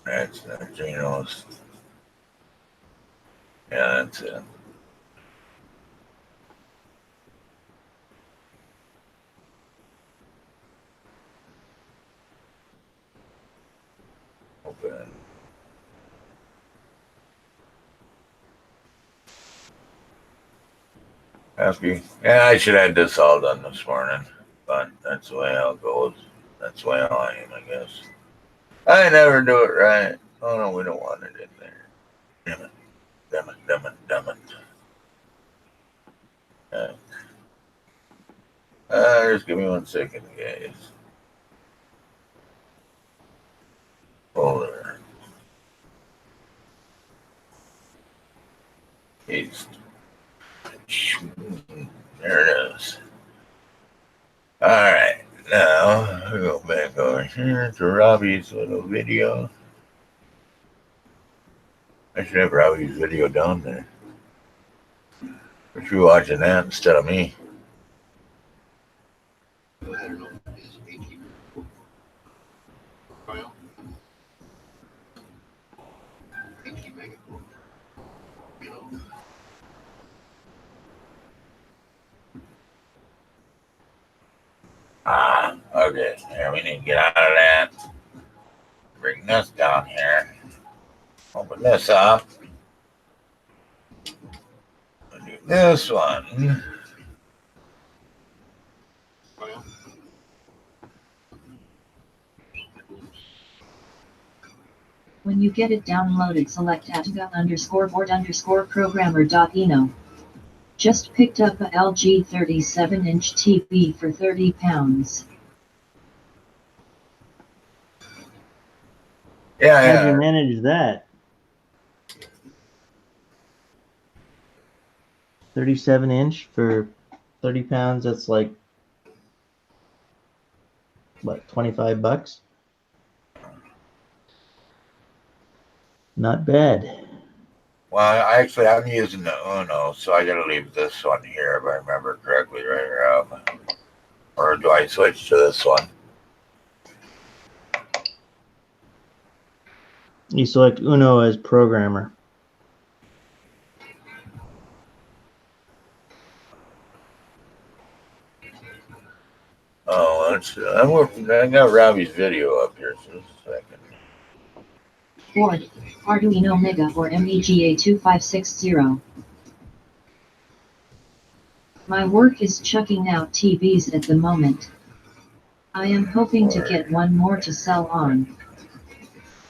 That's the Geno's. Yeah, that's it. Open. Happy. Yeah, I should have had this all done this morning, but that's the way how it goes. That's the way I am, I guess. I never do it right. Oh no, we don't want it in there. Damn it. Just give me 1 second, guys. Folder. Paste. There it is. All right. Now, we go back over here to Robbie's little video. I should have Robbie's video down there. But you're watching that instead of me. Okay. Here, we need to get out of that. Bring this down here. Open this up. Do this one. When you get it downloaded, select @board_programmer.eno. Just picked up a LG 37-inch TV for £30. How'd you manage that? 37-inch for £30. That's like what, $25? Not bad. Well, I'm using the Uno, so I gotta leave this one here if I remember correctly, right, Rob? Or do I switch to this one? You select Uno as programmer. Oh, I got Robbie's video up here, so just a second. Board, Arduino Mega or MEGA2560. My work is chucking out TVs at the moment. I am hoping to get one more to sell on.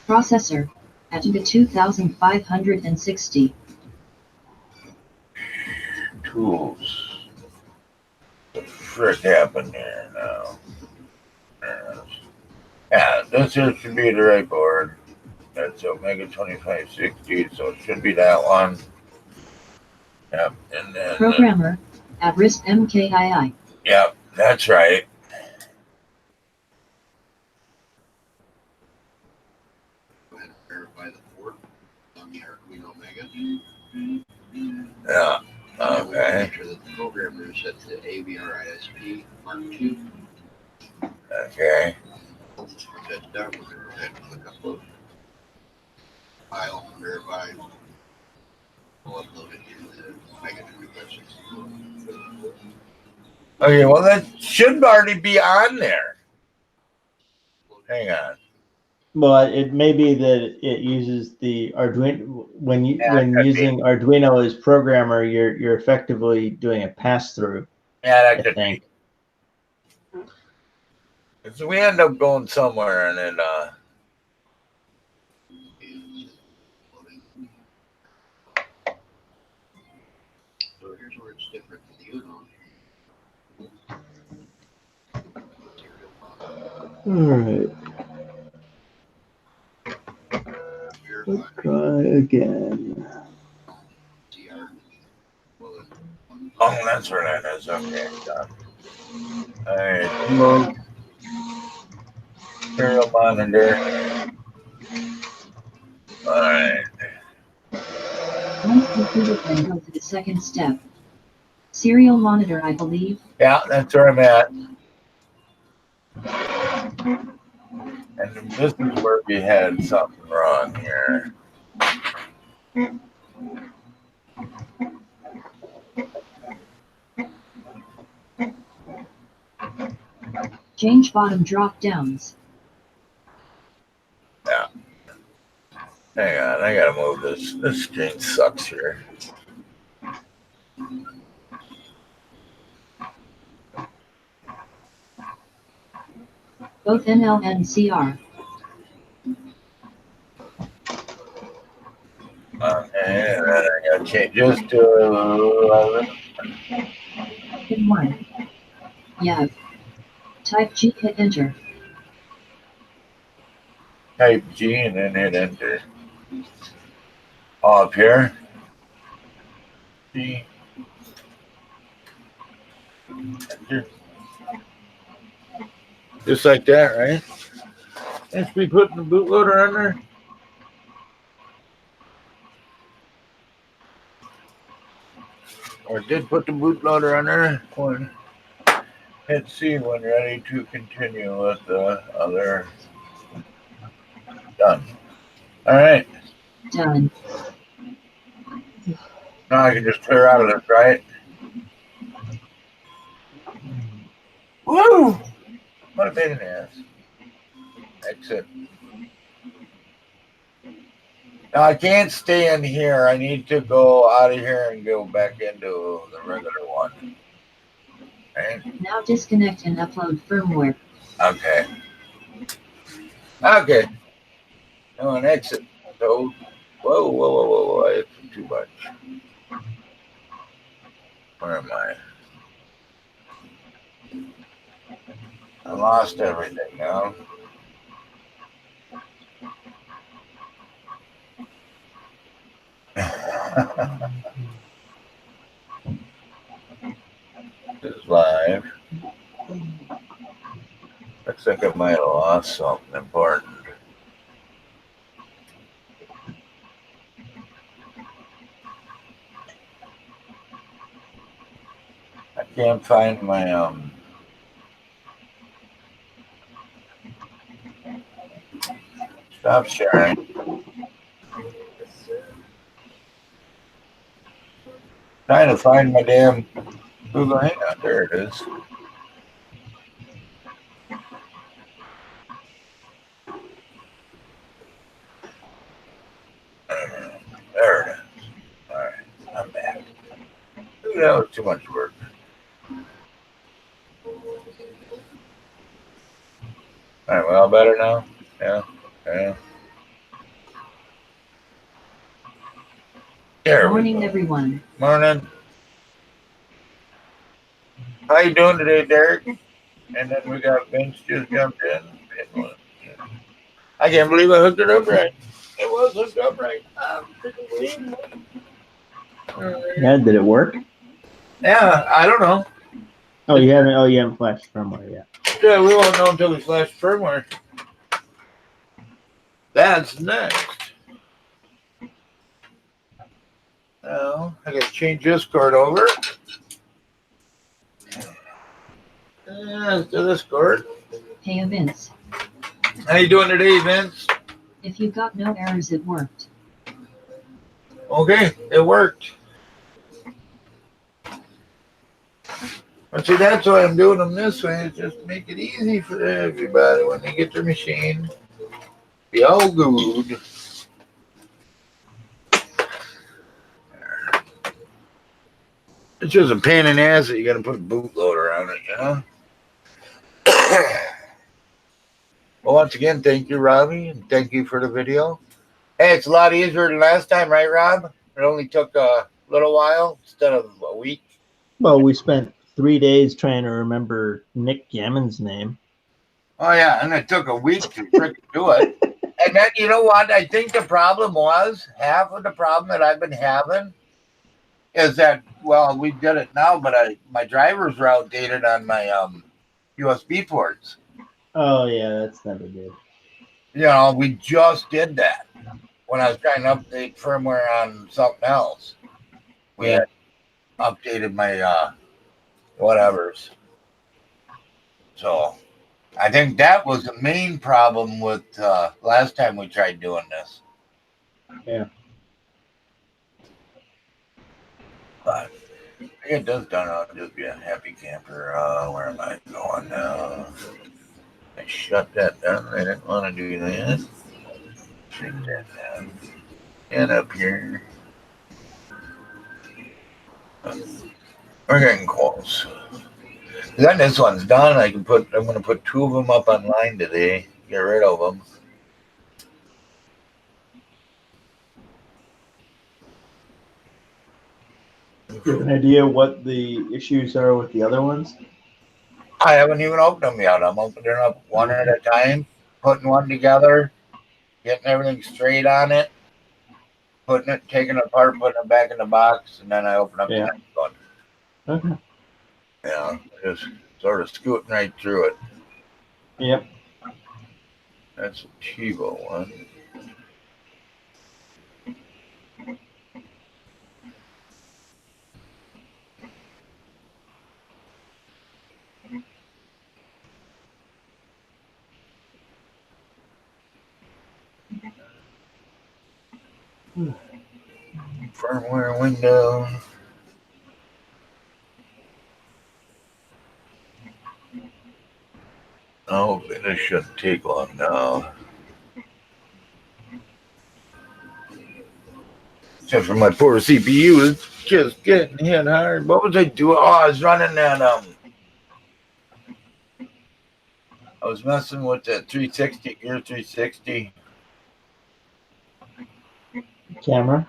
Processor at the 2560. Tools. What the frick happened here now? Yeah, this here should be the right board. That's Omega 2560, so it should be that one. Yep, and then Programmer at risk MKII. yep, that's right. Go ahead and verify the port on the Arduino Mega. Yeah. And we can Okay. make sure that the programmer is set to AVRISP Mark II. Okay. Once that's done, we're going to go ahead and click upload. File, verify. We'll upload it to the Mega 2560. Okay, well that should already be on there. Hang on. Well, it may be that it uses the Arduino when using Arduino as programmer, you're effectively doing a pass through. Yeah, that I could think. be. So we end up going somewhere and then So here's where it's different from the Uno. All right. Let's try again. oh, that's where that is. Okay, done. All right, load serial monitor. All right. Once completed, then go to the second step. Serial monitor, I believe. Yeah, that's where I'm at. And this is where we had something wrong here. Change bottom drop downs. Yeah. Hang on, I gotta move this. This screen sucks here. Both NL and CR. Okay, and then I gotta change this to 11. Pin 1. Yeah. Type G, hit enter. Type G and then hit enter. All up here. G. Enter. Just like that, right? Next we put the bootloader under. Or did put the bootloader under. One. Hit C when ready to continue with the other. Done. All right. Done. Now I can just clear out of this, right? Woo! What a pain in the ass. Exit. Now I can't stay in here. I need to go out of here and go back into the regular one. Right? Now disconnect and upload firmware. Okay. Okay. Now an exit. So, whoa. It's too much. Where am I? I lost everything now. This is live. Looks like I might have lost something important. I can't find my stop sharing. Trying to find my damn Google Hangout. There it is. There it is. All right, I'm back. Ooh, that was too much work. All right, well, better now? Yeah. Yeah. There we Morning, go. everyone. Morning. How you doing today, Derek? And then we got Vince just jumped in. I can't believe I hooked it up right. It was hooked up right. I'm freaking believing it. Yeah, did it work? Yeah, I don't know. Oh, you haven't. Oh, you haven't flashed firmware yet. Yeah, we won't know until we flash firmware. That's next. Now, I gotta change this cord over. Let's do this cord. Hey, Vince. How you doing today, Vince? If you got no errors, it worked. Okay, it worked. But see, that's why I'm doing them this way, is just to make it easy for everybody when they get their machine. Be all good. It's just a pain in the ass that you gotta put a bootloader on it, you know? Well, once again, thank you, Robbie, and thank you for the video. Hey, it's a lot easier than last time, right, Rob? It only took a little while instead of a week. Well, we spent 3 days trying to remember Nick Gammon's name. Oh, yeah, and it took a week to freaking do it. And then, you know what? I think the problem was, half of the problem that I've been having is that, well, we did it now, but my drivers were outdated on my USB ports. Oh, yeah, that's never good. You know, we just did that when I was trying to update firmware on something else. We had updated my whatevers. So I think that was the main problem with last time we tried doing this. Yeah. But I get this done, I'll just be a happy camper. Where am I going now? I shut that down. I didn't want to do that. Shut that down. And up here. We're getting close. Then this one's done. I'm going to put 2 of them up online today. Get rid of them. Do you have an idea what the issues are with the other ones? I haven't even opened them yet. I'm opening up one at a time, putting one together, getting everything straight on it, taking it apart, putting it back in the box, and then I open up the next one. Okay. Yeah, just sort of scooting right through it. Yep. That's a TiVo one. Firmware window. Oh, this shouldn't take long now. Except for my poor CPU is just getting hit hard. What was I doing? Oh, I was running that I was messing with that 360 Gear 360 Camera.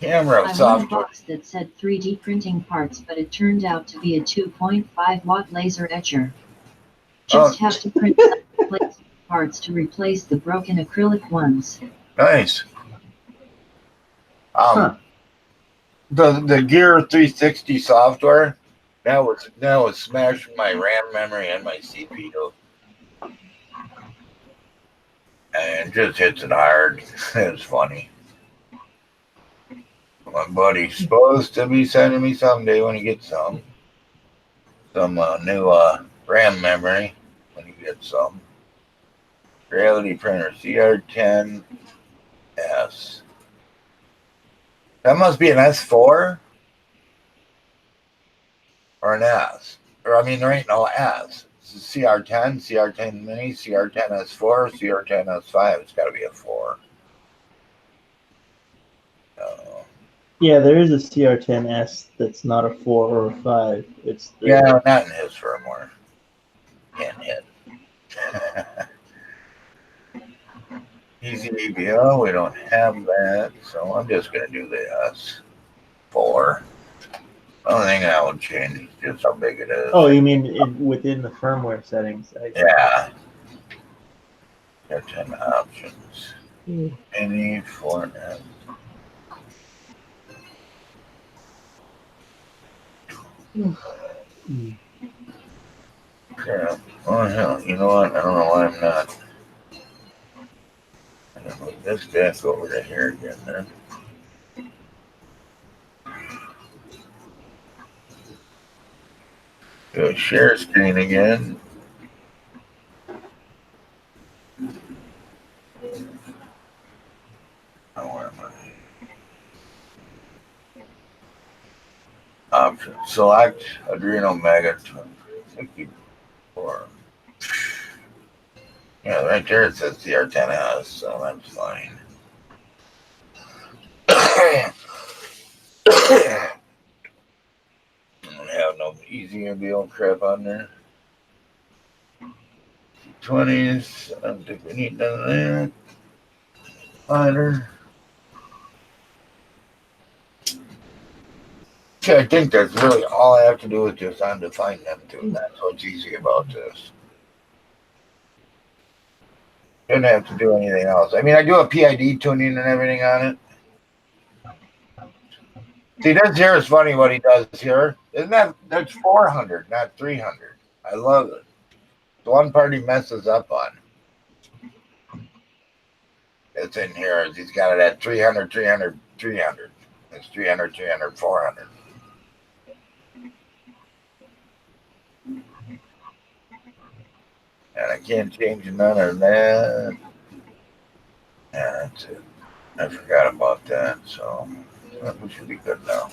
I won a software. box that said 3D printing parts, but it turned out to be a 2.5 watt laser etcher. Just have to print parts to replace the broken acrylic ones. Nice. The Gear 360 software that was smashing my RAM memory and my CPU, and just hits it hard. It's funny. My buddy's supposed to be sending me someday when he gets some new RAM memory when he gets some. Reality printer cr-10s. That must be an S4 or an S. Or I mean, there ain't no S. It's a cr-10, cr-10 mini, cr-10 S4, cr-10 S5. It's got to be a 4. Yeah, there is a cr-10s that's not a 4 or a 5. It's yeah, not in his firmware. Can't hit. Easy EBO, we don't have that, so I'm just gonna do the S4. Only thing I would change is just how big it is. Oh, you mean within the firmware settings? Yeah. Got 10 options. Mm. Any format. Mm. Crap. Oh hell, you know what? I don't know why I'm not. I'm gonna move this desk over to here again then. Do a share screen again. Oh, where am I? Options. Select Adreno Megaton 64. Yeah, right there it says cr-10s, so that's fine. I don't have no easy MBO crap on there. 20s, I don't think we need none of that. Finder. See, I think that's really all I have to do is just undefine them two. That's what's easy about this. Didn't have to do anything else. I mean, I do a PID tuning and everything on it. See, this here is funny what he does here. Isn't that's 400, not 300. I love it. The one part he messes up on. It's in here is he's got it at 300, 300, 300. It's 300, 300, 400. And I can't change none of that. Yeah, that's it. I forgot about that, so we should be good now.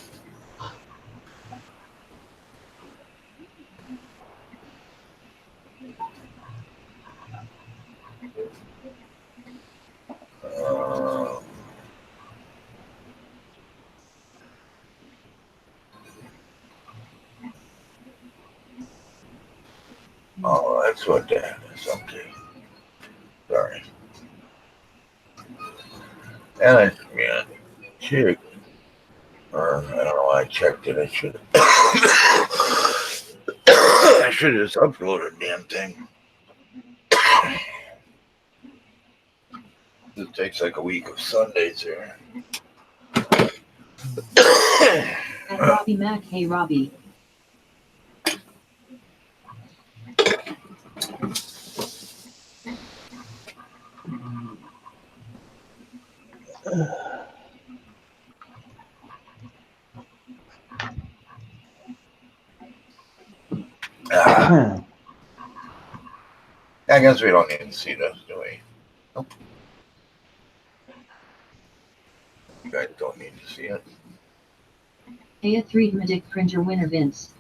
Oh, that's what that is. Okay. Sorry. And yeah, check. Or I don't know why I checked it. I should I should have just uploaded the damn thing. It takes like a week of Sundays here. At Robbie Mac, hey Robbie. I guess we don't need to see this, do we? Nope. You guys don't need to see it. Hey, a 3D printer winner Vince.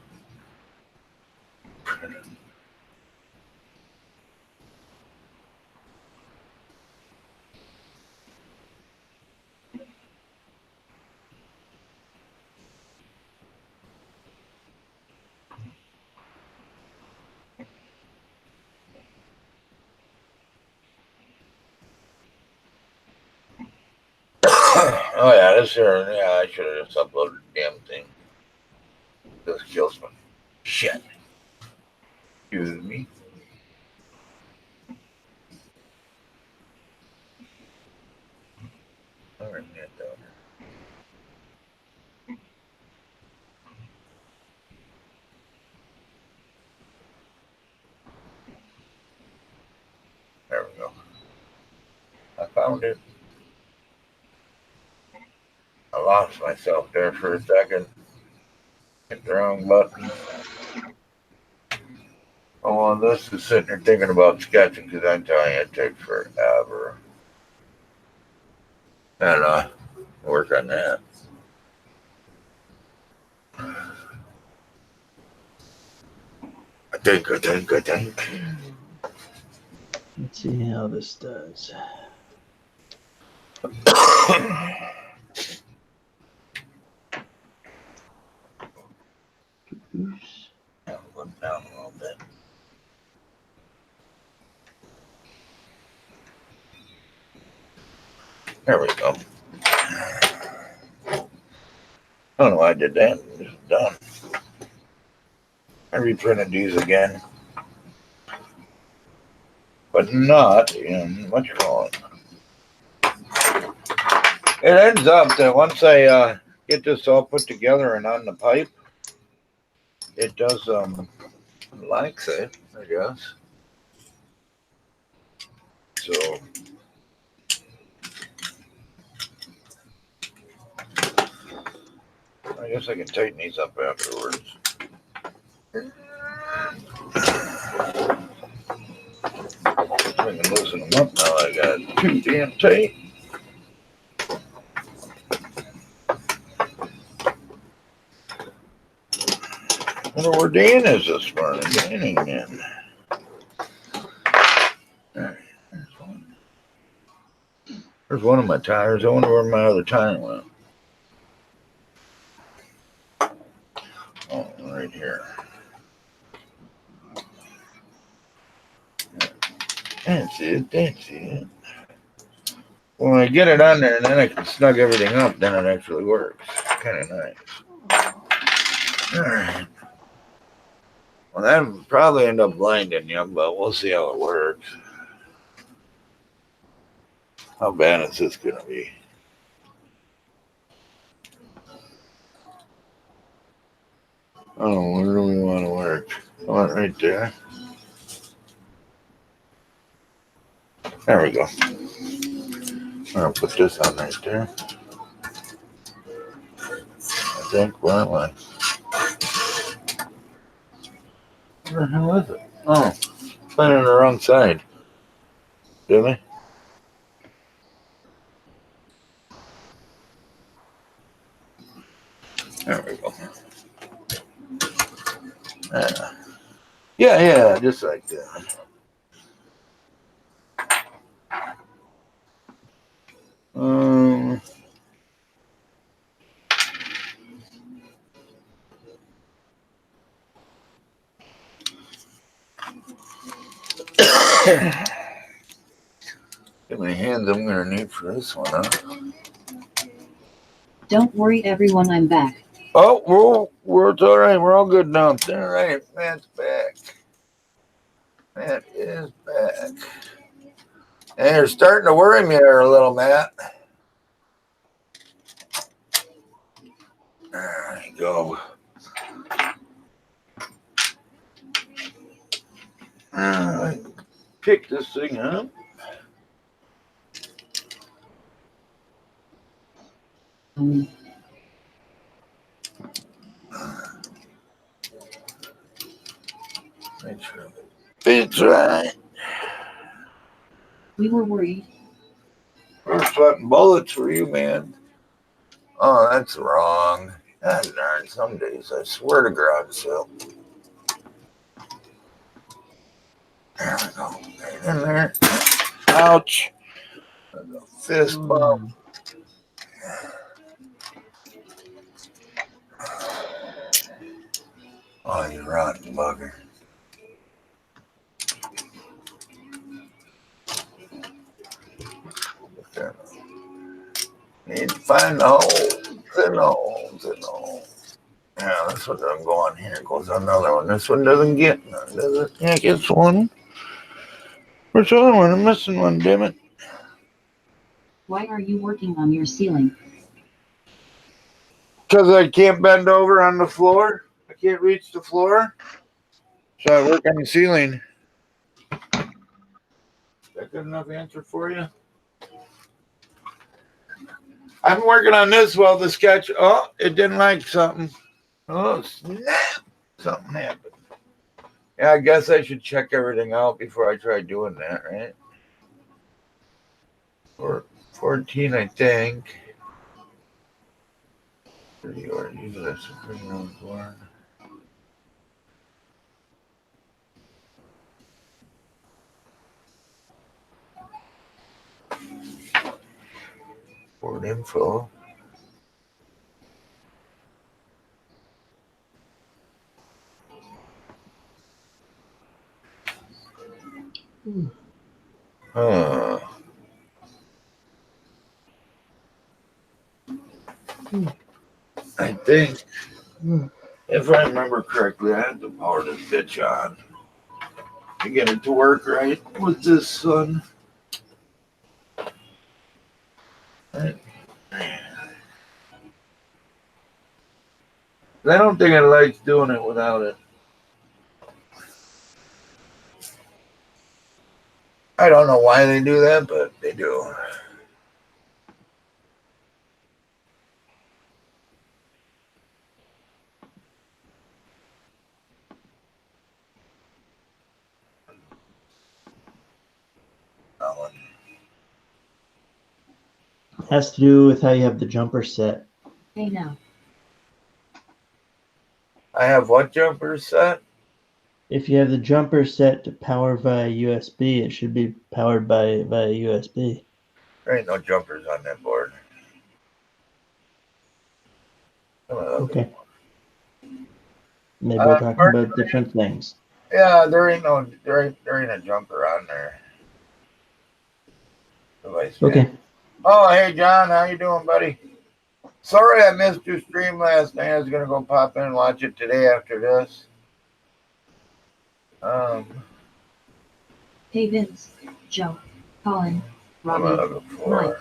Oh yeah, this here. Yeah, I should have just uploaded the damn thing. This kills me. Shit. Excuse me. All right, man, down here. There we go. I found it. I lost myself there for a second. Hit the wrong button. Oh, well, this is sitting there thinking about sketching because I'm telling you, it takes forever. And work on that. I think. Let's see how this does. Oops. Look down a little bit. There we go. I don't know why I did that. It's done. I reprinted these again. But not in, what you call it. It ends up that once I get this all put together and on the pipe, it does likes it, I guess. So I guess I can tighten these up afterwards. I can loosen them up now. I got it too damn tight. I wonder where Dan is this morning. Dan ain't in. Alright, there's one of my tires. I wonder where my other tire went. Oh, right here. That's it. That's it. When I get it on there and then I can snug everything up, then it actually works. Kind of nice. Alright. Well, that would probably end up blinding you, but we'll see how it works. How bad is this going to be? Oh, where do we want to work? I want right there. There we go. I'm going to put this on right there. I think. Where am I? Where the hell is it? Oh, put it on the wrong side. Did I? There we go. Yeah, just like that. Get my hands I'm gonna need for this one, huh? Don't worry everyone, I'm back. Oh, it's all right. We're all good now. All right, Matt's back. Matt is back. And you're starting to worry me there a little, Matt. There you go. Pick this thing up. Make sure it fits right. We were worried. We're sweating bullets for you, man. Oh, that's wrong. God darn, some days I swear to God, so. There we go. Right in there. Ouch. That's a fist bump. Oh, you rotten bugger. Need to find the holes and the holes and the holes. Yeah, that's what I'm going. Here goes another one. This one doesn't get none, does it? Yeah, it gets one. Where's the other one? I'm missing one, damn it. Why are you working on your ceiling? Because I can't bend over on the floor. I can't reach the floor. So I work on the ceiling. Is that good enough answer for you? I've been working on this while the sketch. Oh, it didn't like something. Oh, snap. Something happened. Yeah, I guess I should check everything out before I try doing that, right? 14, I think. 30 or use this. Board info. think, if I remember correctly, I had to power this bitch on to get it to work right with this sun. Right. I don't think I like doing it without it. I don't know why they do that, but they do. Has to do with how you have the jumper set. Hey now. I have what jumper set? If you have the jumper set to power via USB, it should be powered via USB. There ain't no jumpers on that board. Okay. Maybe we're talking about different things. Yeah, there ain't a jumper on there. Okay. Oh, hey John, how you doing, buddy? Sorry I missed your stream last night. I was gonna go pop in and watch it today after this. Hey Vince, Joe, Colin, What am I Robbie, looking for? Mike.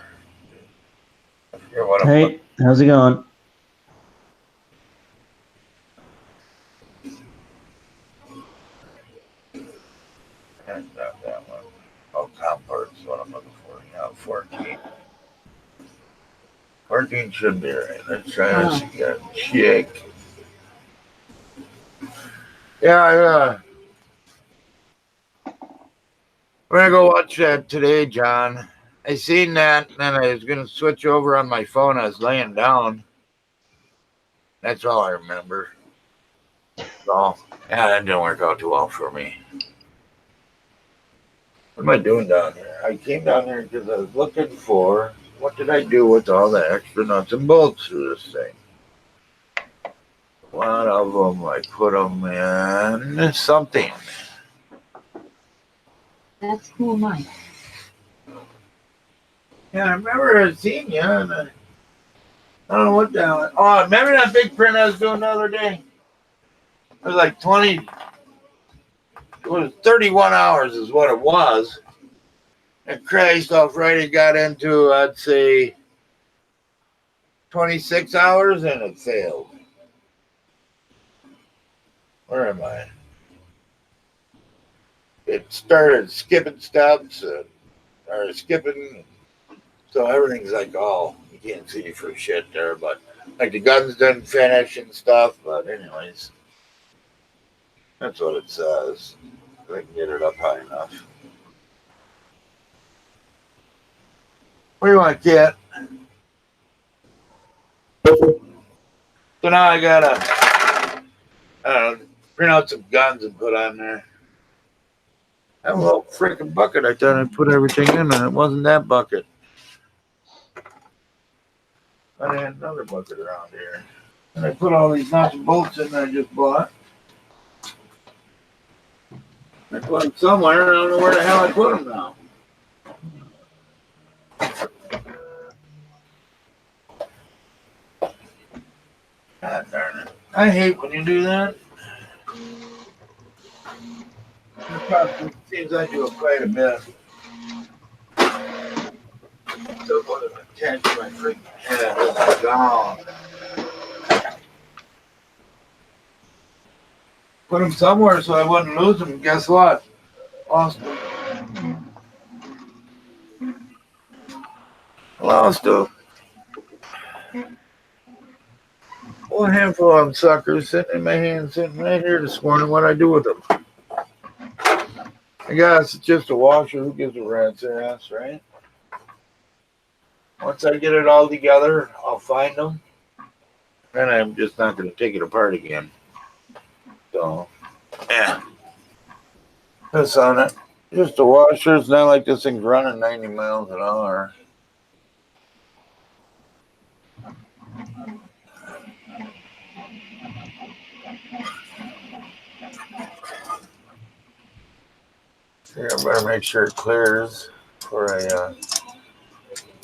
I forget what I'm Hey, how's it going? That's not that one. Oh, comparts is what I'm looking for. Yeah, 14. 14 should be right. Let's try this again. Chick. Yeah, I'm gonna go watch that today, John. I seen that, and then I was gonna switch over on my phone. I was laying down. That's all I remember. So, yeah, that didn't work out too well for me. What am I doing down here? I came down here because I was looking for, what did I do with all the extra nuts and bolts through this thing? One of them, I put them in something. That's cool, Mike. Yeah, I remember seeing you, and I don't know what the hell. Oh, remember that big print I was doing the other day? It was like 20, it was 31 hours is what it was. And crashed off right, it got into, I'd say, 26 hours, and it failed. Where am I? It started skipping steps, or skipping, so everything's like, oh, you can't see for shit there, but like the guns didn't finish and stuff, but anyways, that's what it says. If I can get it up high enough. What do you want, Kit? So now I gotta print out some guns and put on there. That little freaking bucket, I thought I put everything in, and it wasn't that bucket. I had another bucket around here. And I put all these nuts and bolts in that I just bought. I put them somewhere, I don't know where the hell I put them now. God darn it. I hate when you do that. It seems I do it quite a bit. So what if I catch my freaking head? It's gone. Put them somewhere so I wouldn't lose them. Guess what? Lost them. Lost them. Well, a handful of them suckers sitting in my hand, sitting right here this morning. What I do with them? I guess it's just a washer. Who gives a rat's ass, right? Once I get it all together, I'll find them. And I'm just not going to take it apart again. So, yeah. That's on it. Just a washer. It's not like this thing's running 90 miles an hour. Here, I better make sure it clears before I go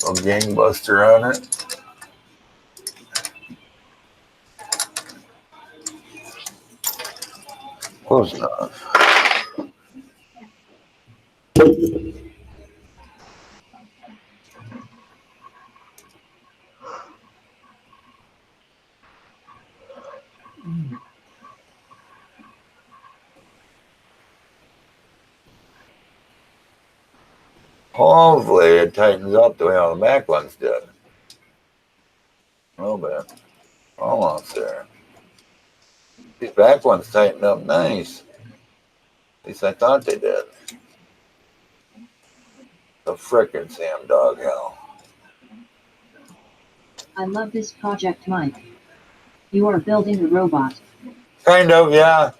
gangbuster on it. close enough. Hopefully it tightens up the way all the back ones did. A little bit. Almost there. These back ones tightened up nice. At least I thought they did. The frickin' Sam dog hell. I love this project, Mike. You are building a robot. Kind of, yeah.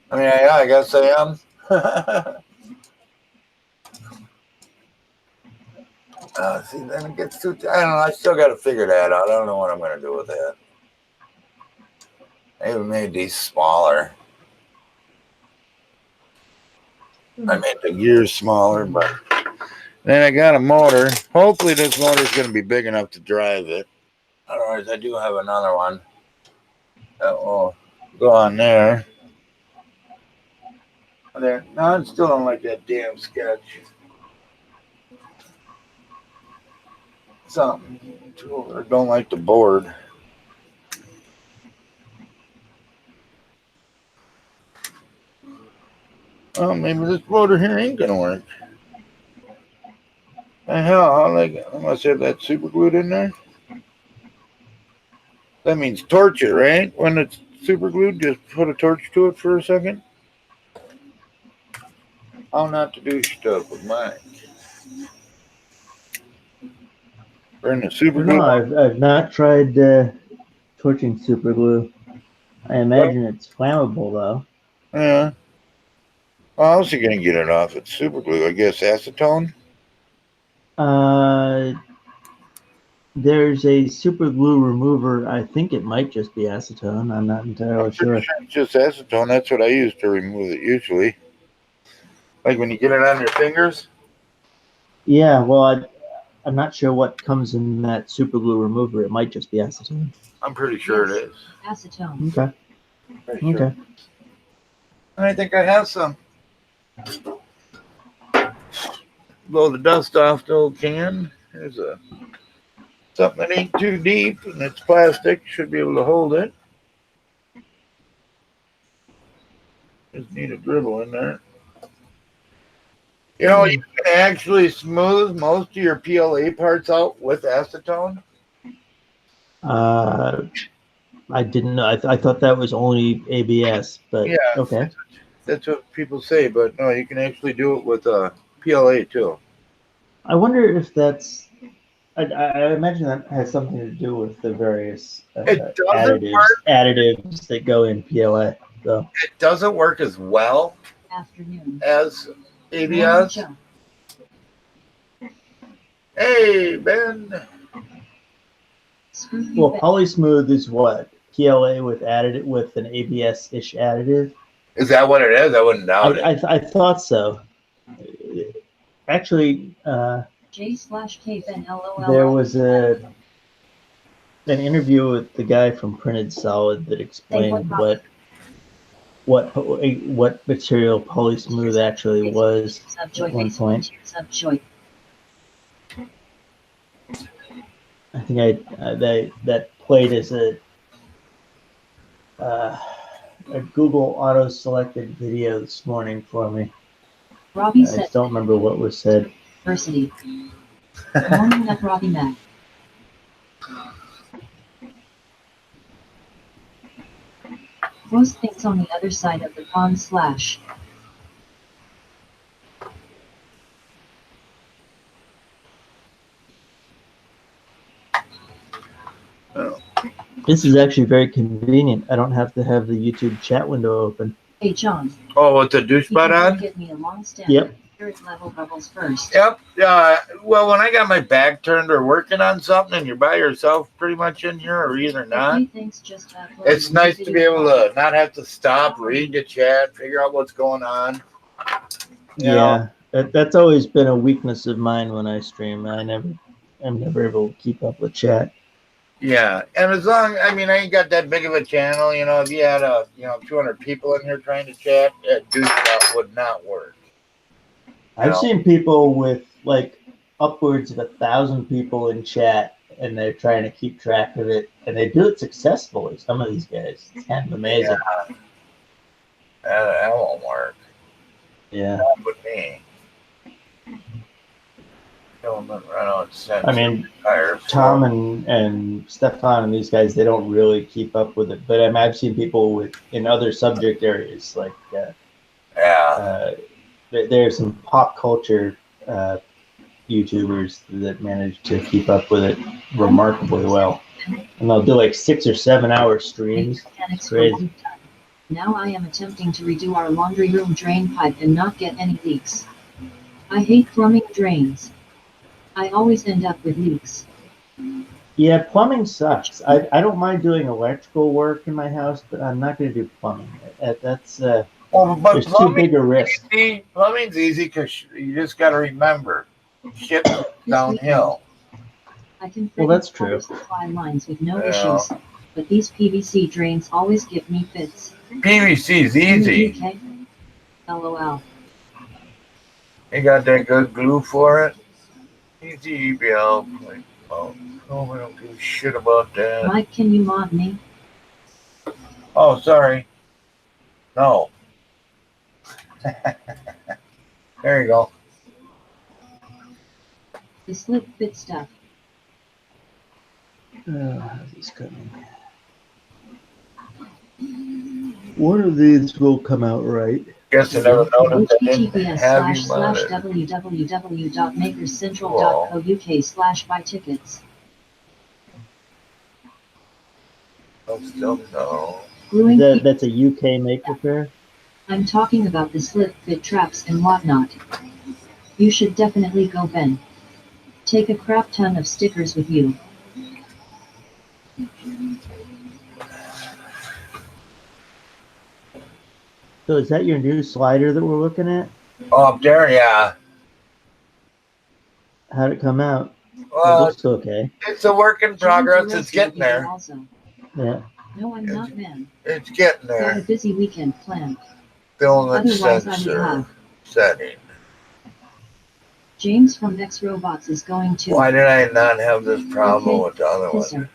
I mean, yeah, I guess I am. See, then it gets too. I don't know. I still got to figure that out. I don't know what I'm going to do with that. I even made these smaller. I made the gears smaller, but then I got a motor. Hopefully, this motor is going to be big enough to drive it. Otherwise, I do have another one that will go on there. There. No, I still don't like that damn sketch. Something. I don't like the board. Oh, maybe this motor here ain't gonna work. The hell, I must have that super glued in there. That means torch it, right? When it's super glued, just put a torch to it for a second. How not to do stuff with mine. Burn the super glue. No, I've not tried torching super glue. I imagine it's flammable though. Yeah. Well, how's he gonna get it off? It's super glue, I guess. Acetone. There's a super glue remover. I think it might just be acetone. I'm not entirely sure. It's just acetone. That's what I use to remove it usually. Like when you get it on your fingers. Yeah, well, I'm not sure what comes in that super glue remover. It might just be acetone. I'm pretty sure Yes. it is. Acetone. Okay. Pretty sure. Okay. And I think I have some. Blow the dust off the old can. There's something that ain't too deep and it's plastic. Should be able to hold it. Just need a dribble in there. You know, you can actually smooth most of your PLA parts out with acetone. I didn't know. I thought that was only ABS, but Yeah, okay. That's what people say, but no, you can actually do it with PLA too. I wonder if that's. I imagine that has something to do with the various It doesn't additives that go in PLA. So It doesn't work as well Afternoon. as ABS. Hey, Ben. well, Polysmooth is what? PLA with an ABS-ish additive. Is that what it is? I wouldn't doubt it. I thought so. Actually, J/K-Ben-LOL. there was an interview with the guy from Printed Solid that explained what material Polysmooth actually was at one point. I think that played as a Google auto-selected video this morning for me. Robbie I said, just don't remember what was said. Diversity. Morning at Robbie Mac. Most things on the other side of the pond / This is actually very convenient. I don't have to have the YouTube chat window open. Hey John. Oh, with the douche butt on? Get me a long standard. Yep. Spirit level bubbles first. Yep. Well, when I got my back turned or working on something and you're by yourself pretty much in here or either not, it's nice to be able to not have to stop, read the chat, figure out what's going on. Yeah, that's always been a weakness of mine when I stream. I'm never able to keep up with chat. Yeah, and as long, I mean, I ain't got that big of a channel, you know. If you had 200 people in here trying to chat, that would not work. I've seen people with like upwards of 1,000 people in chat, and they're trying to keep track of it, and they do it successfully. Some of these guys, it's kind of amazing. Yeah, that won't work. Yeah, Not with me. I mean, Tom and Stefan and these guys, they don't really keep up with it. But I've seen people in other subject areas, like there's some pop culture YouTubers that manage to keep up with it remarkably well. And they'll do like 6 or 7 hour streams. It's crazy. Now I am attempting to redo our laundry room drain pipe and not get any leaks. I hate plumbing drains. I always end up with leaks. Yeah, plumbing sucks. I don't mind doing electrical work in my house, but I'm not going to do plumbing. That's there's too big a risk. Plumbing's easy because you just got to remember, shit downhill. I can that's true. Supply lines with no issues, but these PVC drains always give me fits. PVC's easy. Okay. LOL. You got that good glue for it? Easy EBL. Oh, I don't give a shit about that. Mike, can you mod me? Oh, sorry. No. There you go. The slip fit stuff. How's this coming? One of these will come out right. Guess I never noticed I didn't have you modded. www.makerscentral.co.uk/buy-Teknets. Oh, still no. That's a UK make repair? I'm talking about the slip fit traps and whatnot. You should definitely go, Ben. Take a crap ton of stickers with you. So is that your new slider that we're looking at? Oh, up there, yeah. How'd it come out? Well, it looks okay. It's a work in progress. It's getting there. Yeah. No, I'm not, man. It's getting there. Got a busy weekend planned. Filament sensor setting. James from X Robots is going to. Why did I not have this problem with the other one?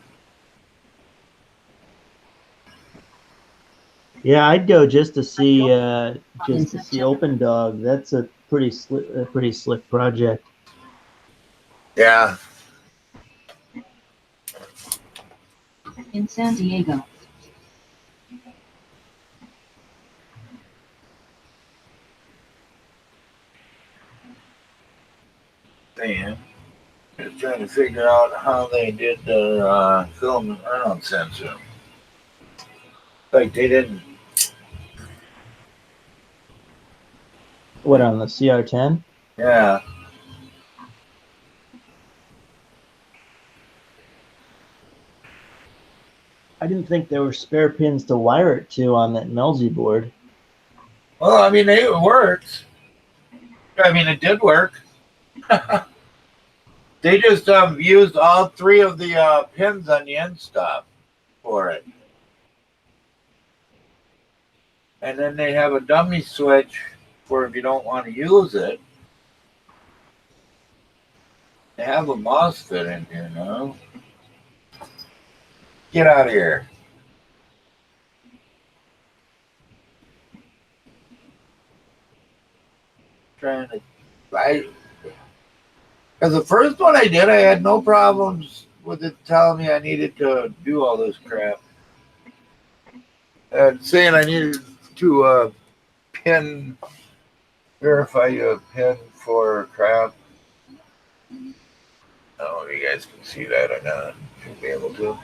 Yeah, I'd go just to see Open Dog. That's a pretty slick project. Yeah. In San Diego. Man, just trying to figure out how they did the film around sensor. Like they didn't. What, on the cr-10? Yeah. I didn't think there were spare pins to wire it to on that Melzi board. Well, I mean, it worked. I mean, it did work. They just used all 3 of the pins on the end stop for it. And then they have a dummy switch for if you don't want to use it. They have a MOSFET in here now. Get out of here. Trying to buy. Because the first one I did, I had no problems with it telling me I needed to do all this crap. And saying I needed to verify a pin for crap. I don't know if you guys can see that or not. Should be able to.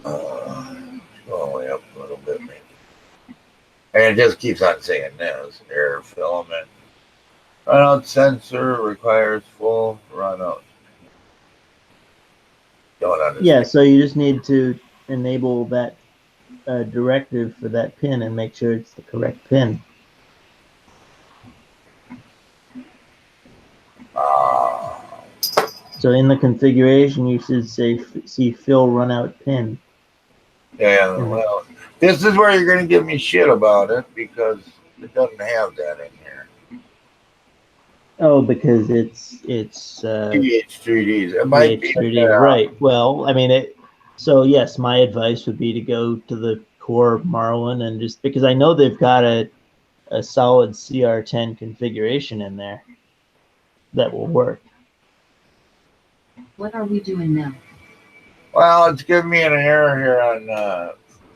Go all the way up a little bit, maybe. And it just keeps on saying this. Error filament. Runout sensor requires full runout. Don't understand. Yeah, so you just need to enable that directive for that pin and make sure it's the correct pin. So in the configuration, you should see fill runout pin. Yeah, well, this is where you're going to give me shit about it because it doesn't have that in here. Oh, because it's TH3Ds. It might be. TH3D, right? Well, I mean it. So yes, my advice would be to go to the core Marlin and just because I know they've got a solid cr-10 configuration in there that will work. What are we doing now? Well, it's giving me an error here on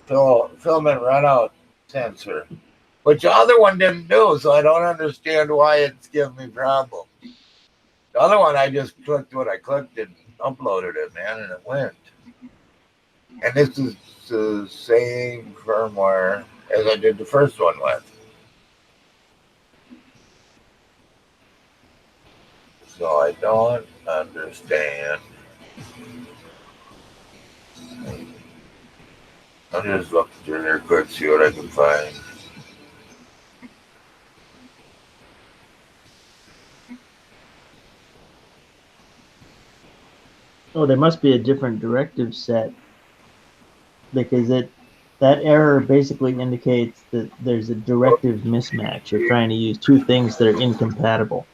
filament runout sensor, which the other one didn't do, so I don't understand why it's giving me problems. The other one, I just clicked what I clicked and uploaded it, man, and it went. And this is the same firmware as I did the first one with. So I don't understand. I'll just look through there quick, see what I can find. Oh, there must be a different directive set because that error basically indicates that there's a directive mismatch. You're trying to use two things that are incompatible.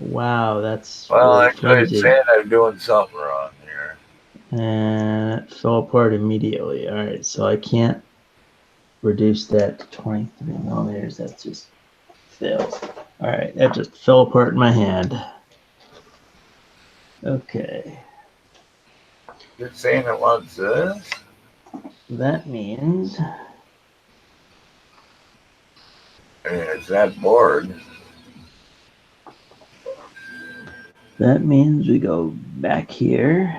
Wow, that's Well, really actually, it's flimsy. saying I'm doing something wrong here. And it fell apart immediately. All right, so I can't reduce that to 23 millimeters. That just fails. All right, that just fell apart in my hand. Okay. It's saying it wants this. That means And it's that board. we go back here.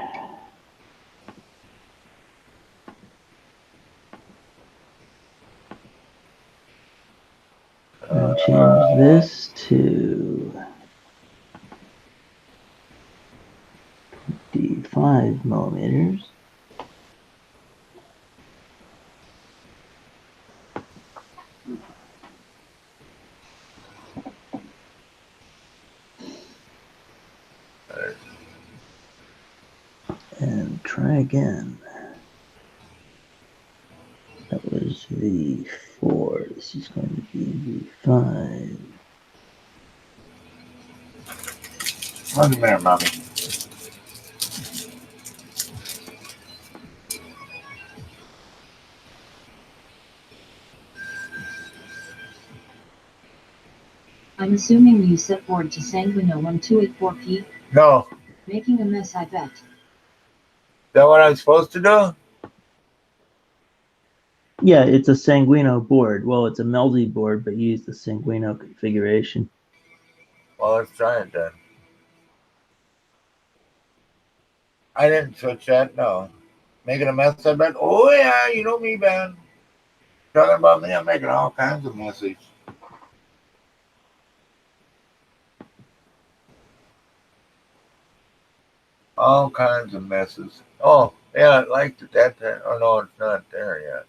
And change this to 25 millimeters. And try again. That was V4. This is going to be V5. One minute, mommy. I'm assuming you set board to Sanguino 1284p? No. Making a mess, I bet. Is that what I'm supposed to do? Yeah, it's a Sanguino board. Well, it's a Meldy board, but use the Sanguino configuration. Well, let's try it then. I didn't switch that, no. Making a mess, I bet. Oh, yeah, you know me, man. Talking about me, I'm making all kinds of messes. All kinds of messes. Oh, yeah, I liked it that time. Oh, no, it's not there yet.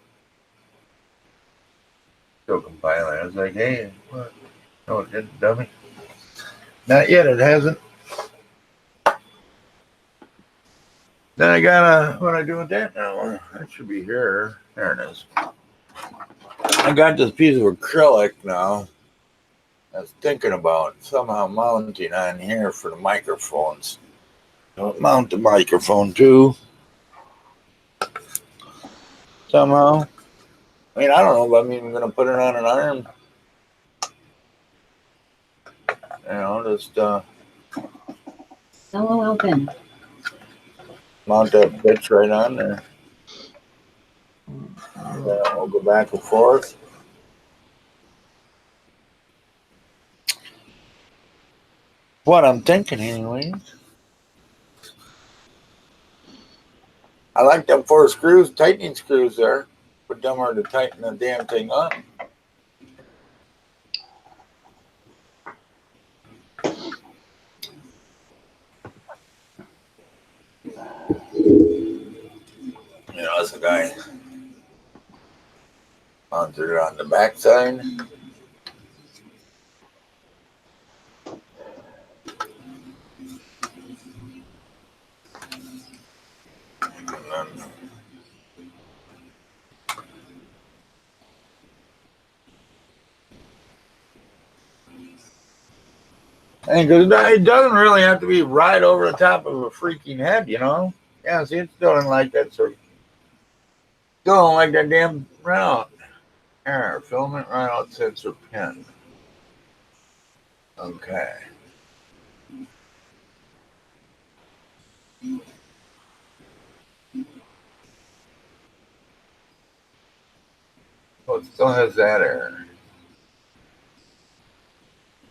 Still compiling. I was like, hey, what? No, it didn't, dummy. Not yet, it hasn't. Then I gotta, what do I do with that now? That should be here. There it is. I got this piece of acrylic now. I was thinking about somehow mounting on here for the microphones. I'll mount the microphone too. Somehow. I mean, I don't know if I'm even gonna put it on an arm. You know, just LOL Ben. mount that bitch right on there. We'll go back and forth. What I'm thinking, anyways. I like them 4 screws, tightening screws there. Put them on to tighten the damn thing up. You know, that's a guy mounted it on the back side. And it doesn't really have to be right over the top of a freaking head, you know? Yeah, see, it's doing like that sort of. Still like that damn route. Error, filament runout sensor pin. Okay. Well, it still has that error.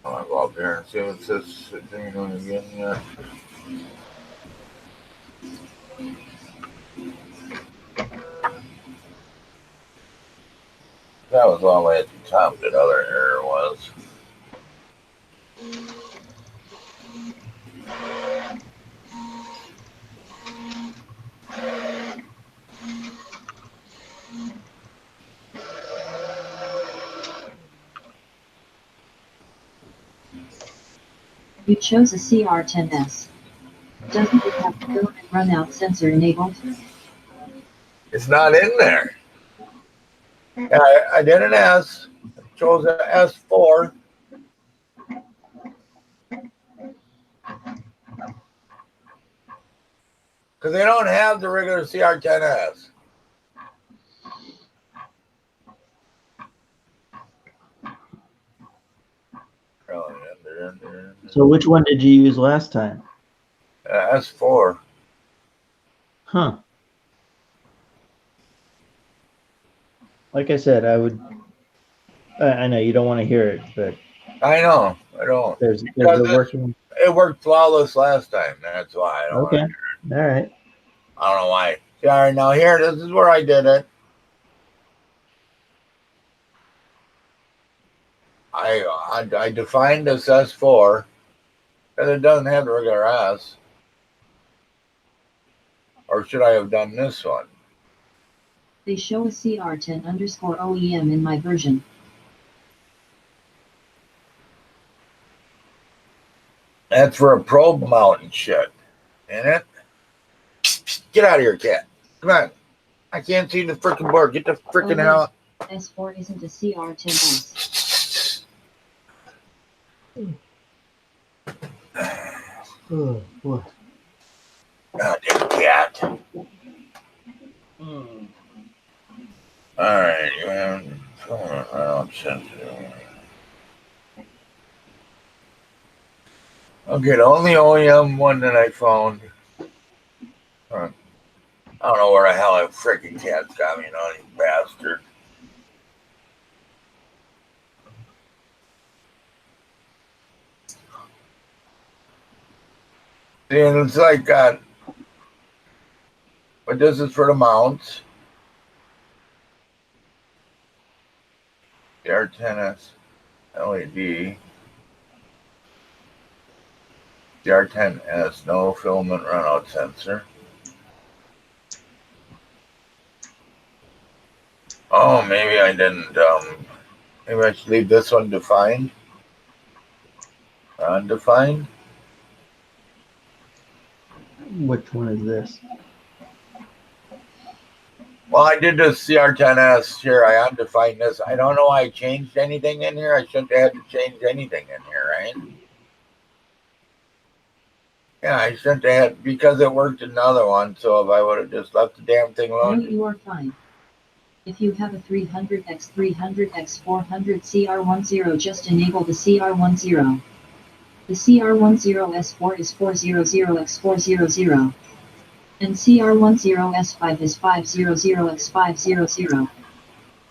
I'll go up here and see what it says again yet. That was all the way at the top, that other error was. You chose a cr-10s. Doesn't it have filament runout sensor enabled? It's not in there. Yeah, I did an S. Chose an S4. Because they don't have the regular cr-10s. So which one did you use last time? S4. Huh. Like I said, I know you don't want to hear it, but I know. I don't. there's Because a working. it worked flawless last time. That's why I don't Okay. want to. All right. I don't know why. See, all right, now here, this is where I did it. I defined this S4 because it doesn't have the regular S. Or should I have done this one? They show a cr10_OEM in my version. That's for a probe mount and shit. Ain't it? Get out of here, cat. Come on. I can't see the freaking board. Get the freaking hell. S4 isn't a cr-10s. Oh, boy. God damn cat. Alright, you have filament sensitive. Okay, the only OEM one that I found. I don't know where the hell that freaking cat's got me, you know, you bastard. See, and it's like, but this is for the mounts. The R10s LED. The R10s, no filament runout sensor. Oh, maybe I didn't, maybe I should leave this one defined. Undefined. Which one is this? Well, I did this cr-10s here. I undefined this. I don't know why I changed anything in here. I shouldn't have had to change anything in here, right? Yeah, I shouldn't have had, because it worked in another one. So if I would have just left the damn thing No, alone. you are fine. If you have a 300x 300x 400 cr10, just enable the cr10. The cr10s4 is 400x400. And cr10s5 is 500x500.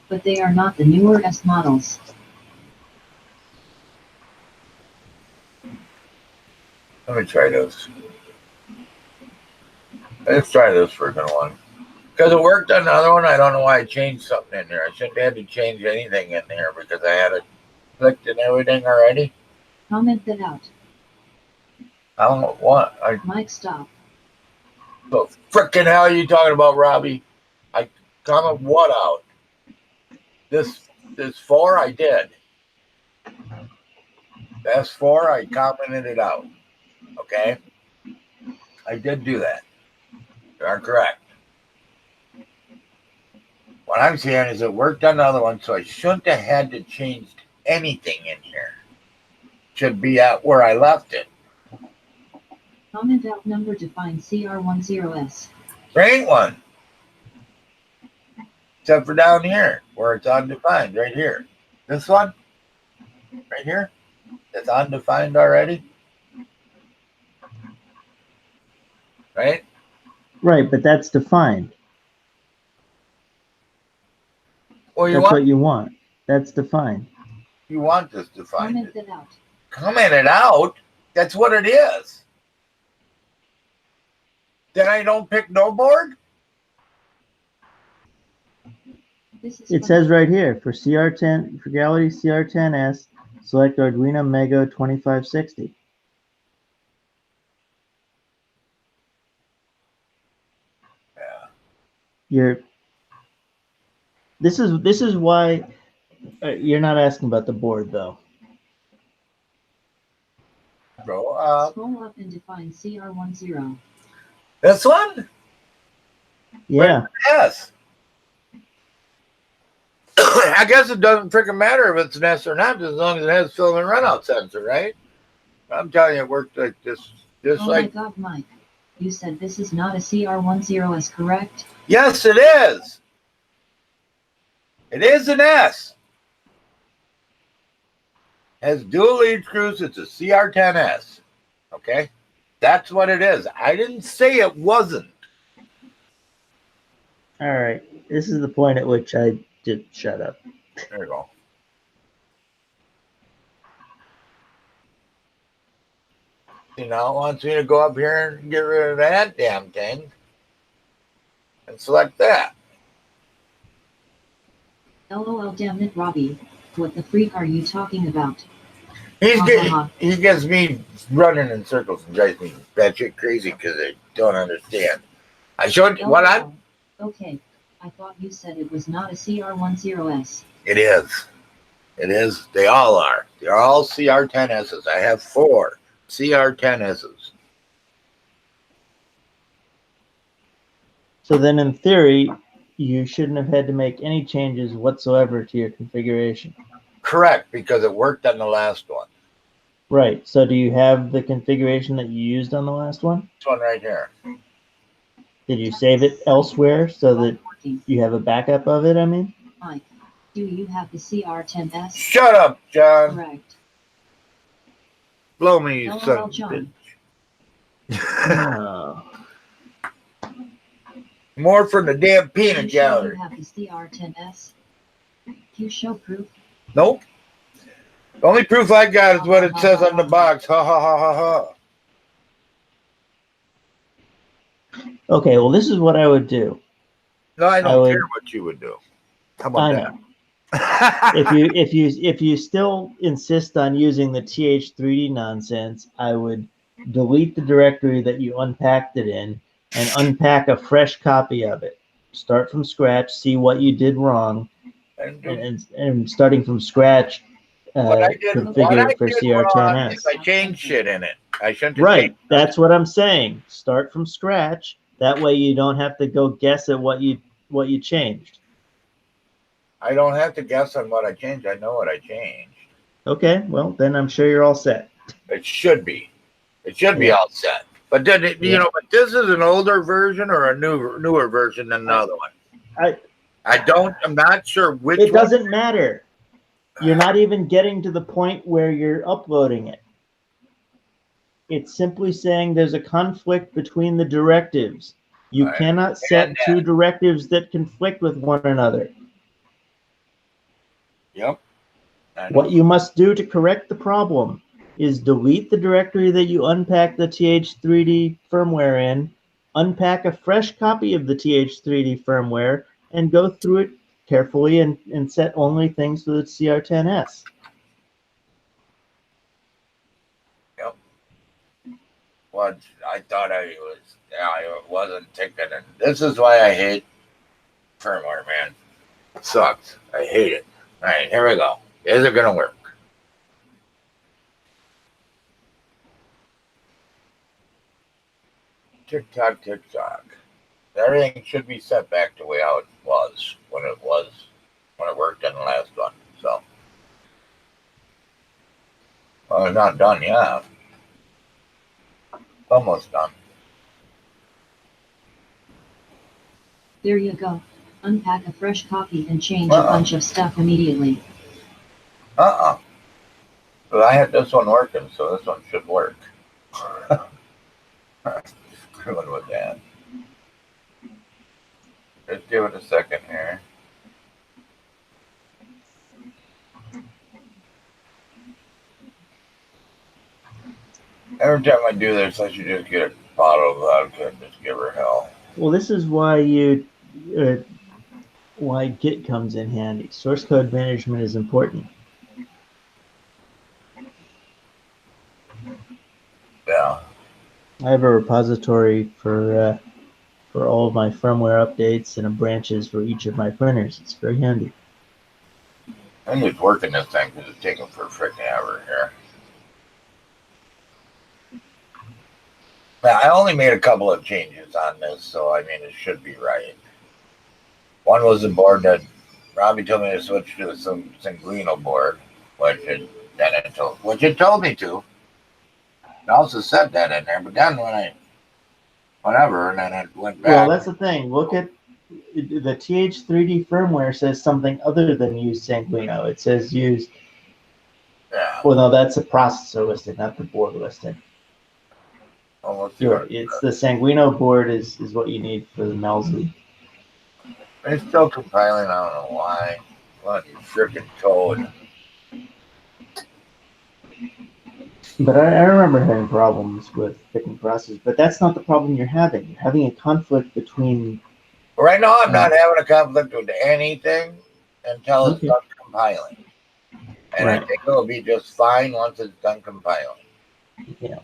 But they are not the newer S models. Let me try this. Let's try this freaking one. Because it worked on another one. I don't know why I changed something in there. I shouldn't have had to change anything in there because I had it clicked and everything already. Comment that out. I don't know what. Mike, stop. The freaking hell are you talking about, Robbie? I comment what out? This 4 I did. That's 4 I commented it out. Okay? I did do that. You are correct. What I'm saying is it worked on the other one, so I shouldn't have had to change anything in here. should be at where I left it. Comment out number defined cr-10s. There ain't one. Except for down here, where it's undefined, right here. This one, right here, it's undefined already. Right? Right, but that's defined. Well, That's what you want. That's defined. you want this defined. Comment that out. Comment it out. That's what it is. Then I don't pick no board? This is It says right here for cr-10 for Galaxy cr-10s, select Arduino Mego 2560. Yeah. This is why you're not asking about the board though. Bro, Scroll up and define cr-10. this one? Yeah. Yes. I guess it doesn't freaking matter if it's an S or not, as long as it has filament runout sensor, right? I'm telling you, it worked like this. Just Oh like my god, Mike. You said this is not a cr-10s, correct? yes, it is. It is an S. Has dual lead screws. It's a cr-10s. Okay, that's what it is. I didn't say it wasn't. All right. This is the point at which I did shut up. There you go. See, now it wants me to go up here and get rid of that damn thing and select that. LOL, damn it, Robbie. What the freak are you talking about? He Uh-huh. gets me running in circles and drives me batshit crazy because I don't understand. I showed you what I. LOL. Okay, I thought you said it was not a cr-10s. It is. It is. They all are. They're all cr-10s. I have 4 cr-10s. So then in theory, you shouldn't have had to make any changes whatsoever to your configuration. Correct, because it worked on the last one. Right. So do you have the configuration that you used on the last one? This one right here. Did you save it elsewhere so that Working. you have a backup of it, I mean? Mike, do you have the cr-10s? Shut up, John. Correct. Blow me, you LOL, son of a John. bitch. No. More from the damn You peanut sure gallery. you have the cr-10s? You show proof? Nope. The only proof I got is what it says on the box. Ha ha ha ha ha. Okay, well, this is what I would do. No, I I don't would- care what you would do. How about I that? know. If you still insist on using the TH3D nonsense, I would delete the directory that you unpacked it in and unpack a fresh copy of it. Start from scratch, see what you did wrong, and starting from scratch, What I did configure it for wrong cr-10s. is I changed shit in it. I shouldn't have Right, changed that's what I'm saying. Start from scratch. That way you don't have to go guess at what you changed. I don't have to guess on what I changed. I know what I changed. Okay, well then I'm sure you're all set. It should be. It should be Yeah. all set. But then you Yeah. know, but this is an older version or a newer version than the other one. I'm not sure which It one. doesn't matter. You're not even getting to the point where you're uploading it. It's simply saying there's a conflict between the directives. You I cannot set understand two that. directives that conflict with one another. Yep. I know. What you must do to correct the problem is delete the directory that you unpack the TH3D firmware in, unpack a fresh copy of the TH3D firmware, and go through it carefully and set only things to the cr-10s. Yep. What I thought I wasn't thinking. And this is why I hate firmware, man. It sucks. I hate it. All right, here we go. Is it gonna work? Tick tock, tick tock. Everything should be set back to the way how it was when it worked in the last one. So Well, it's not done yet. It's almost done. There you go. Unpack a fresh copy and change a Uh-uh. bunch of stuff immediately. But I had this one working, so this one should work. Screwing with that. Just give it a second here. Every time I do this, I should just get a bottle of vodka and just give her hell. Well, this is why why Git comes in handy. Source code management is important. Yeah. I have a repository for all of my firmware updates and branches for each of my printers. It's very handy. I'm just working this thing because it's taking for a freaking ever here. Now, I only made a couple of changes on this, so I mean, it should be right. One was the board that Robbie told me to switch to some Sanguino board, which it told me to. It also said that in there, but then whatever, and then it went back. Well, that's the thing. Look at the TH3D firmware says something other than use Sanguino. It says use. Yeah. Well, no, that's a processor listing, not the board listing. Well, let's see It's the Sanguino board is what you need for the Melzy. It's still compiling. I don't know why. What freaking code? But I remember having problems with picking processors. But that's not the problem you're having. You're having a conflict between. Right now, I'm not having a conflict with anything until it's done compiling. And I think it'll be just fine once it's done compiling. Yeah.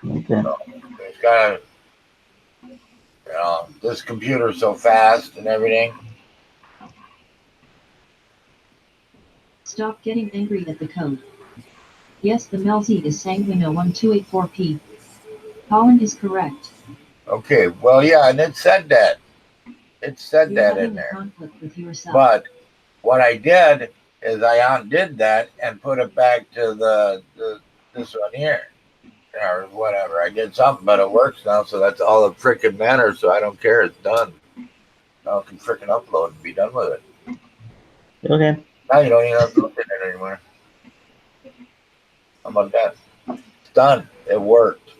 Okay. So it's got to, this computer's so fast and everything. Stop getting angry at the code. Yes, the Melzy is Sanguino 1284P. Colin is correct. Okay, well, yeah, and it said that. It said You're that having in there. a conflict with yourself. But what I did is I undid that and put it back to this one here. Or whatever. I did something, but it works now, so that's all that freaking matters, so I don't care. It's done. Now I can freaking upload and be done with it. Okay. Now you don't even have to look at it anymore. How about that? It's done. It worked.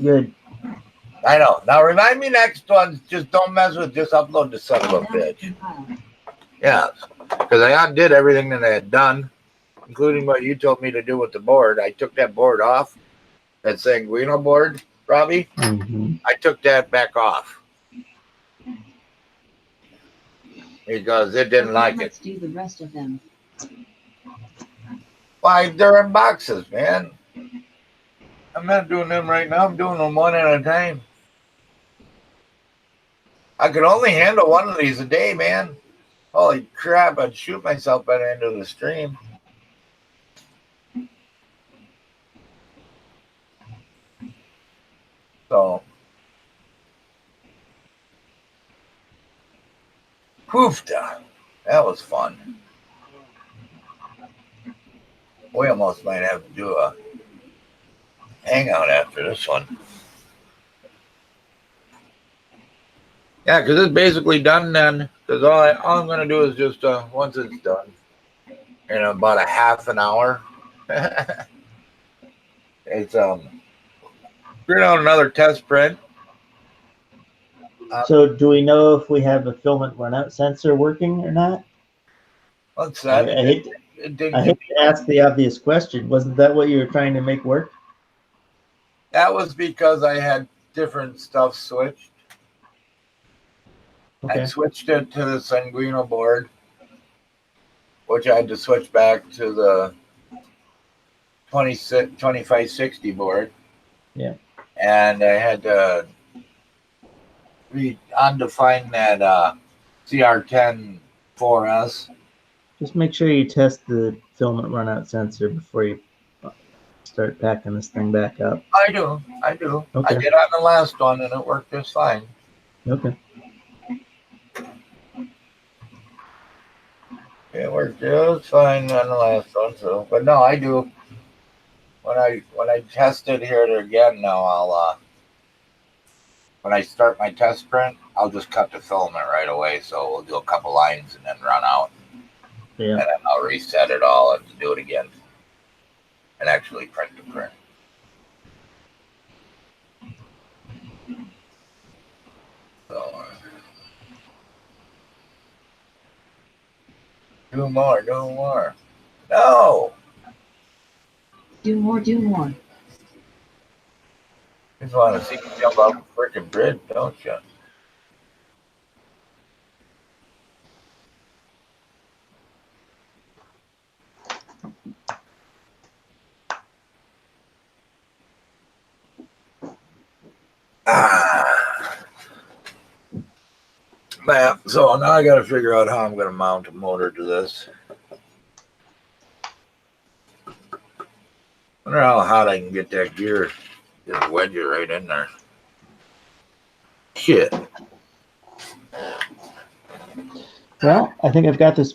Good. I know. Now remind me next one, just don't mess with, just upload the son of a bitch. Yeah. Because I undid everything that I had done, including what you told me to do with the board. I took that board off. That Sanguino board, Robbie. Mm-hmm. I took that back off. Because it didn't like it. Let's do the rest of them. Why, they're in boxes, man. I'm not doing them right now. I'm doing them one at a time. I could only handle one of these a day, man. Holy crap, I'd shoot myself by the end of the stream. So, poofta. That was fun. We almost might have to do a hangout after this one. Yeah, because it's basically done then. Because all I'm going to do is just, once it's done, in about a half an hour, it's, print out another test print. So do we know if we have a filament runout sensor working or not? What's that? I hate to ask the obvious question. Wasn't that what you were trying to make work? That was because I had different stuff switched. Okay. I switched it to the Sanguino board, which I had to switch back to the 2560 board. Yeah. And I had to undefine that cr-10 4S. Just make sure you test the filament runout sensor before you start packing this thing back up. I do. Okay. I did on the last one, and it worked just fine. Okay. It worked just fine on the last one. So, but no, I do. when I test it here again now, I'll when I start my test print, I'll just cut the filament right away. So we'll do a couple lines and then run out. Yeah. And then I'll reset it all and do it again. And actually print the print. So do more. No! Do more, do more. Just want to see you jump off the freaking bridge, don't you? Man, so now I got to figure out how I'm going to mount a motor to this. Wonder how hot I can get that gear. Just wedge it right in there. Shit. Well, I think I've got this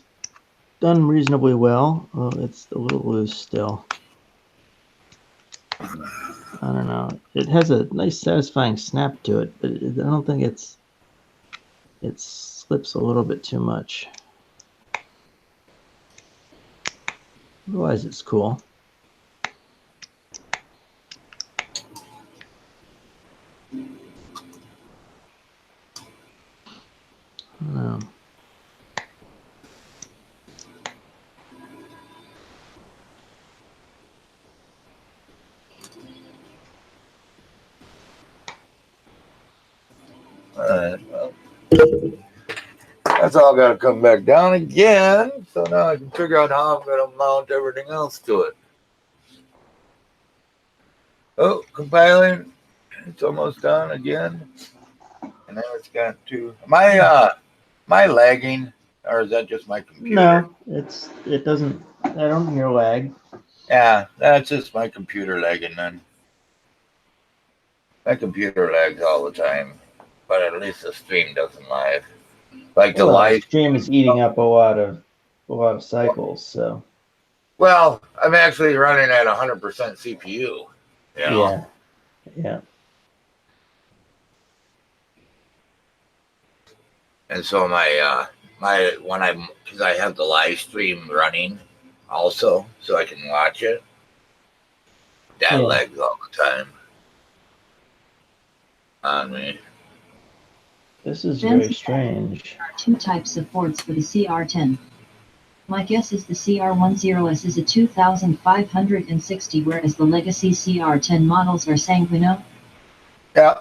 done reasonably well. Oh, it's a little loose still. I don't know. It has a nice, satisfying snap to it, but I don't think it slips a little bit too much. Otherwise, it's cool. I don't know. Well, that's all got to come back down again. So now I can figure out how I'm going to mount everything else to it. Oh, compiling. It's almost done again. And now it's got to my lagging, or is that just my computer? No, it doesn't. I don't hear lag. Yeah, that's just my computer lagging then. My computer lags all the time, but at least the stream doesn't lag. Like the Well, the live stream is eating up a lot of cycles. So well, I'm actually running at 100% CPU. You know? yeah. And so because I have the live stream running also, so I can watch it. That Yeah. lags all the time on me. This is very strange. There are two types of boards for the cr-10. My guess is the cr-10s is a 2560, whereas the legacy cr-10 models are Sanguino. Yeah,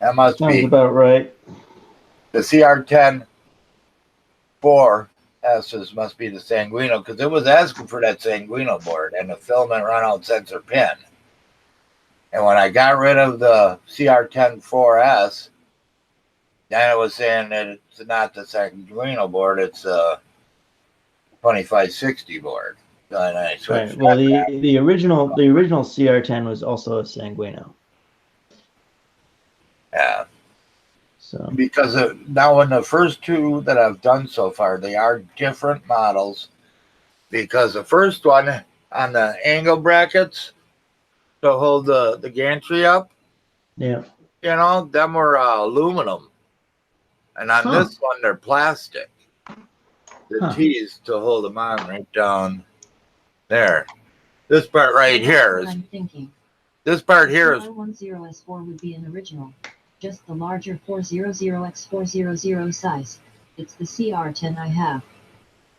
that must Sounds be about right. the cr-10 4S's must be the Sanguino, because it was asking for that Sanguino board and the filament runout sensor pin. And when I got rid of the cr-10 4S, then it was saying that it's not the Sanguino board, it's a 2560 board. And I switched. Right. Well, the original cr-10 was also a Sanguino. Yeah. So Because now in the first two that I've done so far, they are different models. Because the first one on the angle brackets to hold the gantry up, yeah. them were aluminum. And on this one, they're plastic. The T's to hold them on right down there. This part right here is. I'm thinking. This part here is. cr-10s4 would be an original, just the larger 400x400 size. It's the cr-10 I have.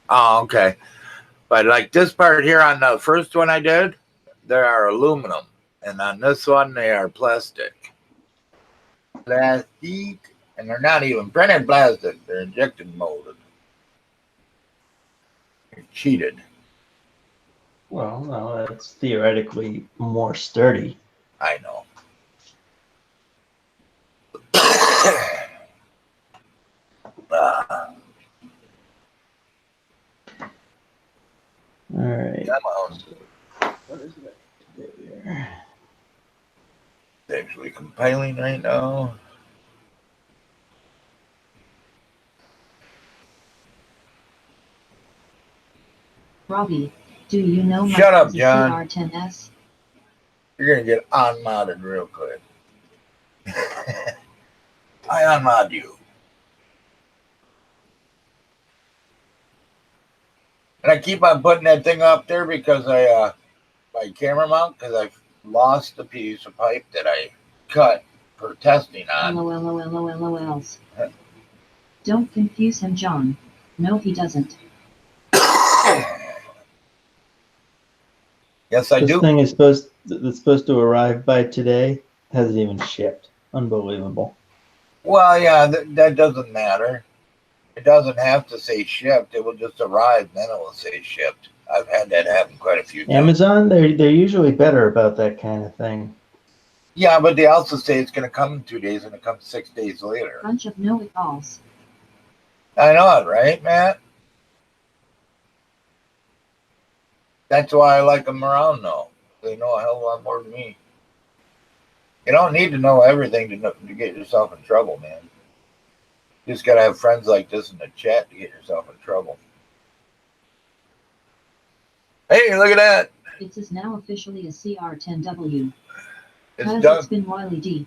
Oh, okay. But like this part here on the first one I did, they are aluminum. And on this one, they are plastic. Plastic. And they're not even printed plastic. They're injection molded. You're cheated. Well, no, that's theoretically more sturdy. I know. All right. Come on. What is it to do here? It's actually compiling right now. Robbie, do you know my Shut up, John. cr-10s? You're gonna get unmodded real quick. I unmod you. And I keep on putting that thing up there because my camera mount, because I've lost the piece of pipe that I cut for testing on. LOLs. Don't confuse him, John. No, he doesn't. Yes, I This do. thing is supposed to arrive by today. Hasn't even shipped. Unbelievable. Well, yeah, that doesn't matter. It doesn't have to say shipped. It will just arrive, then it will say shipped. I've had that happen quite a few times. Amazon, they're usually better about that kind of thing. Yeah, but they also say it's going to come in 2 days and it comes 6 days later. Bunch of know-it-alls. I know it, right, Matt? That's why I like them around, though. They know a hell of a lot more than me. You don't need to know everything to get yourself in trouble, man. You just got to have friends like this in the chat to get yourself in trouble. Hey, look at that. It is now officially a CR-10W. It's done. It's been Wiley D.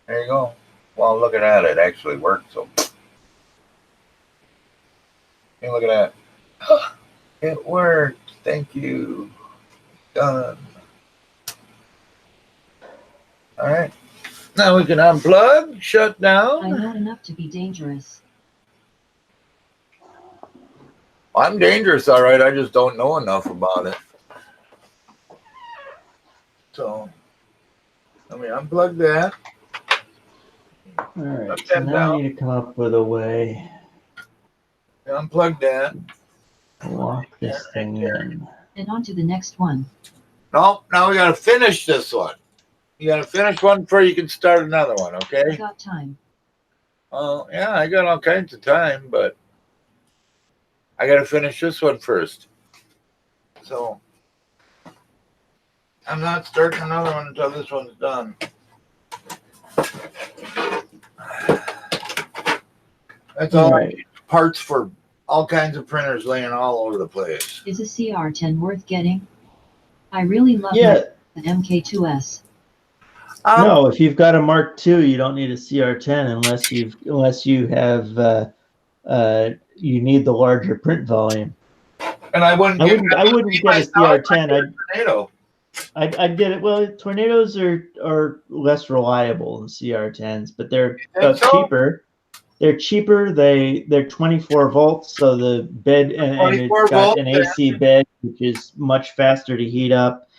There you go. Well, look at that. It actually worked. So, hey, look at that. It worked. Thank you. Done. All right. Now we can unplug, shut I down. know enough to be dangerous. I'm dangerous, all right. I just don't know enough about it. So, let me unplug that. All right. Put So that now I down. need to come up with a way Unplug that. to lock this thing in. And on to the next one. Nope. Now we got to finish this one. You got to finish one before you can start another one, okay? Got time. Well, yeah, I got all kinds of time, but I got to finish this one first. So I'm not starting another one until this one's done. That's all Right. I need. Parts for all kinds of printers laying all over the place. Is a CR10 worth getting? I really love Yeah. the MK2S. No, if you've got a Mark II, you don't need a CR10 unless you have you need the larger print volume. And I wouldn't I get wouldn't get a CR10. Tornado. I'd get it. Well, tornadoes are less reliable than CR10s, but they're think so? cheaper. They're cheaper. They're 24 volts, so the bed and 24 it's got volts, an AC bed, which is much faster to heat up.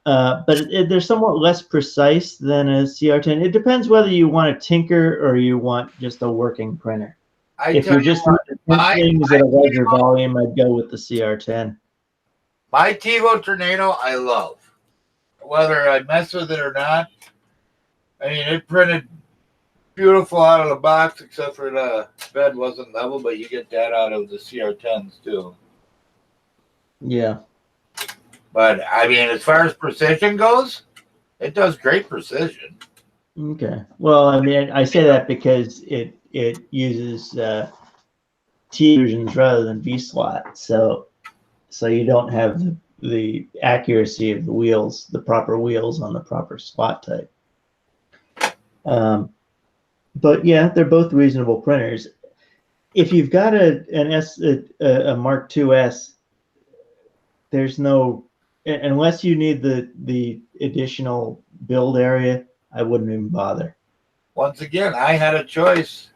But they're somewhat less precise than a CR10. It depends whether you want to tinker or you want just a working printer. If you're just print things at a larger volume, I'd go with the CR10. My TiVo Tornado, I love. Whether I mess with it or not, I mean, it printed beautiful out of the box, except for the bed wasn't level, but you get that out of the CR10s too. Yeah. But I mean, as far as precision goes, it does great precision. Okay. Well, I mean, I say that because it uses T versions rather than V slot, so you don't have the accuracy of the wheels, the proper wheels on the proper slot type. But yeah, they're both reasonable printers. If you've got a Mark IIs, there's no, unless you need the additional build area, I wouldn't even bother. Once again, I had a choice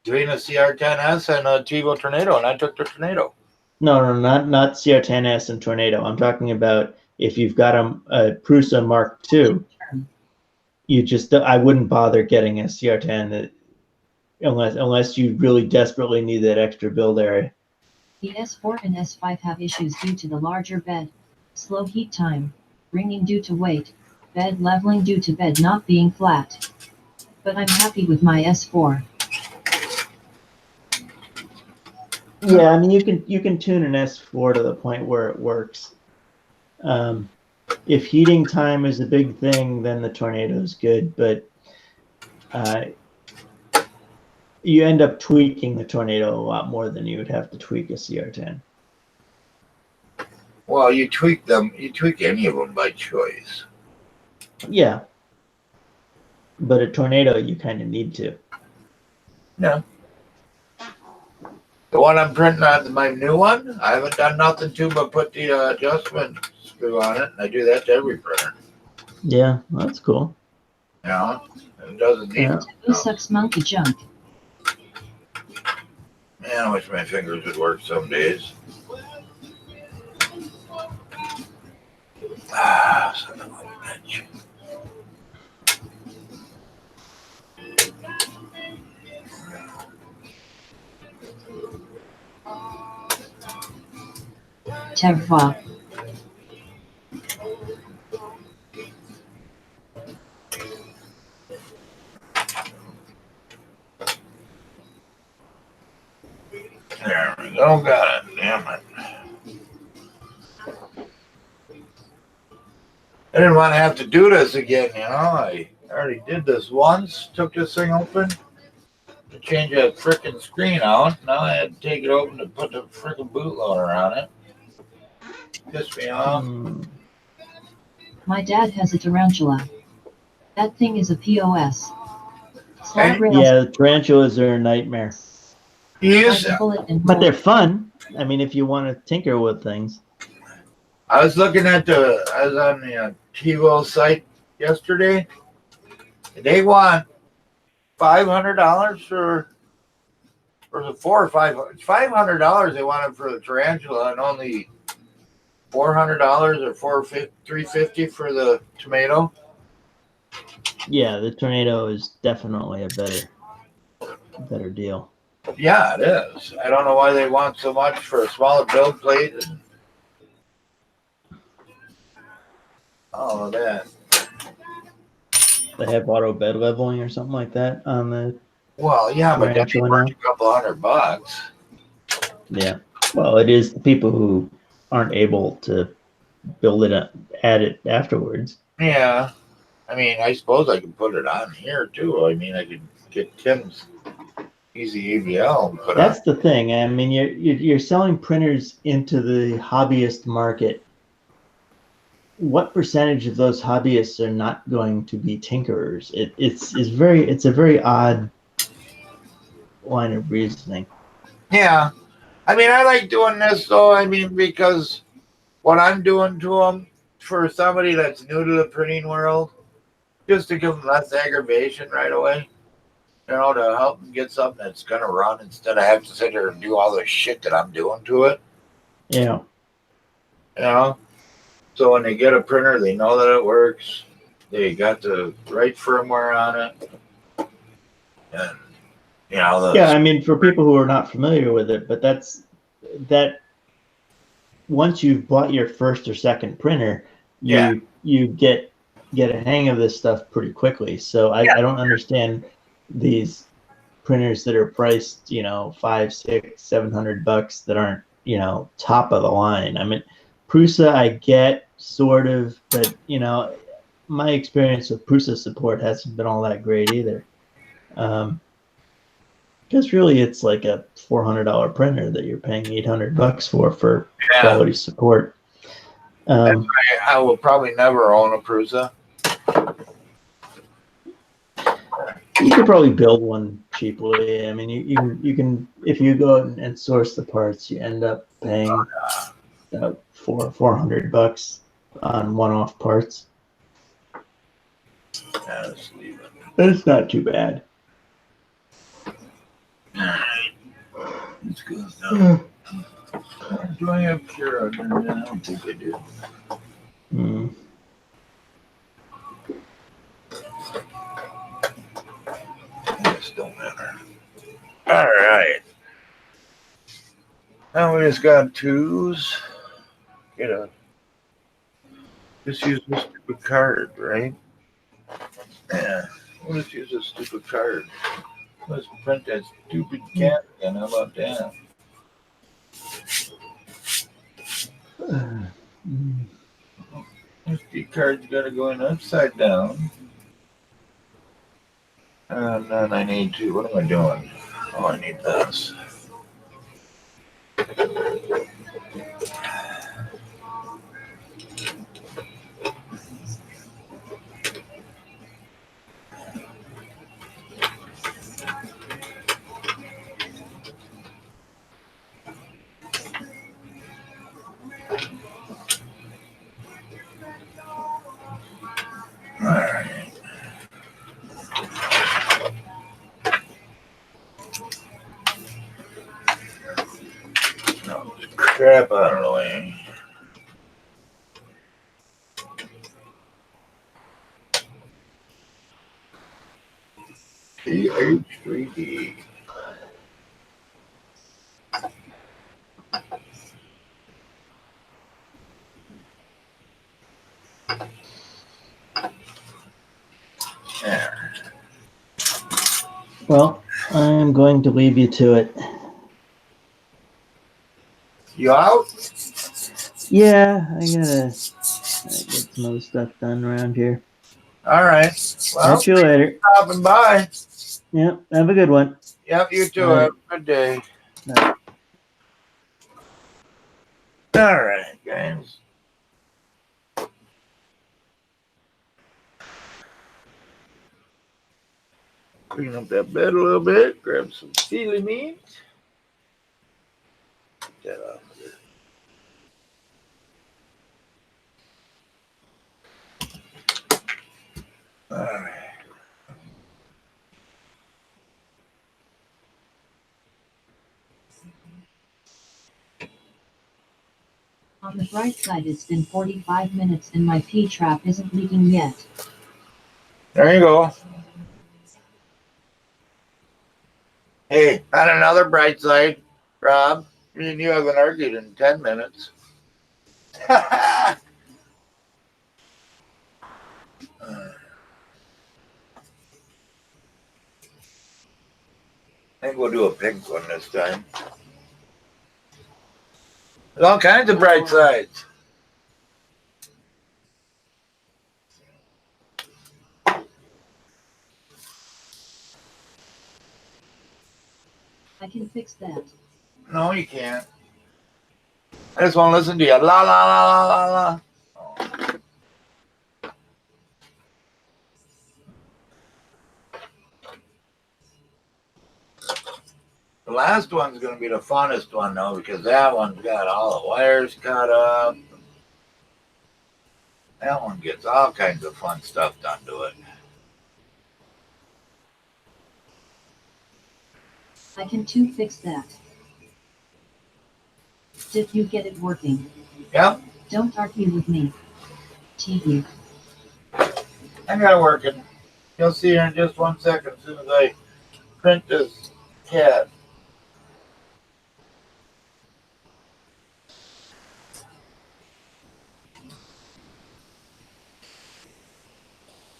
between a CR10S and a TiVo Tornado, and I took the Tornado. No, not CR10S and Tornado. I'm talking about if you've got a Prusa Mark II, I wouldn't bother getting a CR10 unless you really desperately need that extra build area. The S4 and S5 have issues due to the larger bed, slow heat time, ringing due to weight, bed leveling due to bed not being flat. But I'm happy with my S4. Yeah, I mean you can tune an S4 to the point where it works. If heating time is a big thing, then the Tornado is good, but you end up tweaking the Tornado a lot more than you would have to tweak a CR10. Well, you tweak them. You tweak any of them by choice. Yeah. But a tornado, you kind of need to. No. The one I'm printing on, my new one, I haven't done nothing to but put the adjustment screw on it. And I do that to every printer. Yeah, that's cool. You know, it doesn't need. Yeah. Who sucks monkey junk? Man, I wish my fingers would work some days. Son of a bitch. Terroir. There we go. Got it. Damn it. I didn't want to have to do this again, you know. I already did this once. Took this thing open to change that frickin' screen out. Now I had to take it open to put the frickin' bootloader on it. Pissed me off. My dad has a tarantula. That thing is a POS. Hey. Slide rails, Yeah, tarantulas are a nightmare. Yes. bullet and But they're fun. I mean, if you want to tinker with things. I was looking at I was on the TiVo site yesterday. They want $500 for the $500 they wanted for the tarantula, and only $400 or $350 for the tomato. Yeah, the tornado is definitely a better deal. Yeah, it is. I don't know why they want so much for a smaller build plate and all of that. They have auto bed leveling or something like that on the. Well, yeah, but that'd be Tarantula worth now? a couple $100. Yeah. Well, it is the people who aren't able to build it up, add it afterwards. Yeah. I mean, I suppose I could put it on here too. I mean, I could get Tim's Easy AVL and put That's the thing. I mean, you're selling printers into the hobbyist market. What percentage of those hobbyists are not going to be tinkerers? It's a very odd line of reasoning. Yeah. I mean, I like doing this though. I mean, because what I'm doing to them for somebody that's new to the printing world, just to give them less aggravation right away, you know, to help them get something that's going to run instead of having to sit there and do all the shit that I'm doing to it, Yeah. you know? So when they get a printer, they know that it works. They got the right firmware on it. And, you know, Yeah, I mean, for people who are not familiar with it, but that once you've bought your first or second printer, you get a hang of this stuff pretty quickly. So I don't understand these printers that are priced, you know, $500, $600, $700 that aren't, you know, top of the line. I mean, Prusa I get sort of, but you know, my experience with Prusa support hasn't been all that great either. Because really, it's like a $400 printer that you're paying $800 for quality support. I will probably never own a Prusa. You could probably build one cheaply. I mean, you can if you go and source the parts, you end up paying about $400 on one-off parts. Yeah, let's leave it. It's not too bad. This goes down. Do I have cure on there? I don't think I do. This don't matter. All right. Now we just got twos. Just use this stupid card, right? Yeah. We'll just use this stupid card. Let's print that stupid cat again. How about that? SD card's got to go in upside down. And then I need to, what am I doing? Oh, I need this. crap out of the way. TH3D. There. Well, I'm going to leave you to it. You out? Yeah, I gotta get some other stuff done around here. All right. Well, Catch you later. stopping by. Yeah, have a good one. Yep, you too. Bye. Have a good day. Bye. All right, guys. Clean up that bed a little bit. Grab some chili meat. Get that off of there. All right. On the bright side, it's been 45 minutes and my P-trap isn't leaking yet. There you go. Hey, on another bright side, Rob, me and you haven't argued in 10 minutes. I think we'll do a pink one this time. There's all kinds of bright sides. I can fix that. No, you can't. I just want to listen to you. La la la la la la. Oh. The last one's going to be the funnest one, though, because that one's got all the wires cut up. That one gets all kinds of fun stuff done to it. I can too fix that. Did you get it working? Yep, Don't argue with me. TU. I got it working. You'll see here in just 1 second as soon as I print this cat.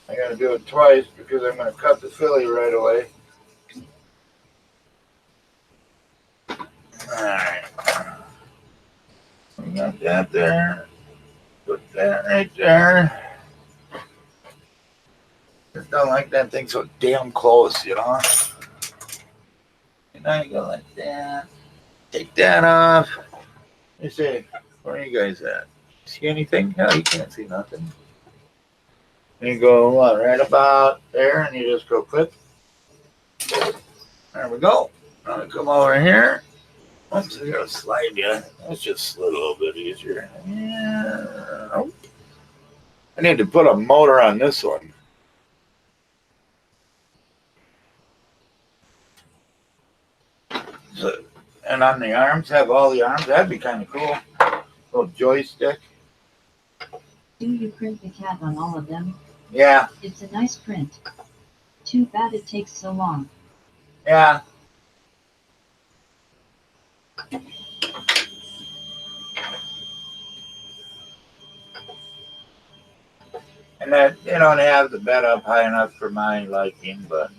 I gotta do it twice because I'm gonna cut the filly right away. Alright. We got that there. Put that right there. Just don't like that thing so damn close, you know? And now you go like that. Take that off. Let me see. Where are you guys at? See anything? No, you can't see nothing. And you go what, right about there, and you just go click. There we go. Now we come over here. Oops, I gotta slide you. Let's just slid a little bit easier. Yeah. Oh. I need to put a motor on this one. So, and on the arms, have all the arms. That'd be kind of cool. Little joystick. Do you print the cat on all of them? Yeah, It's a nice print. Too bad it takes so long. yeah. And that, you know, they have the bed up high enough for my liking, but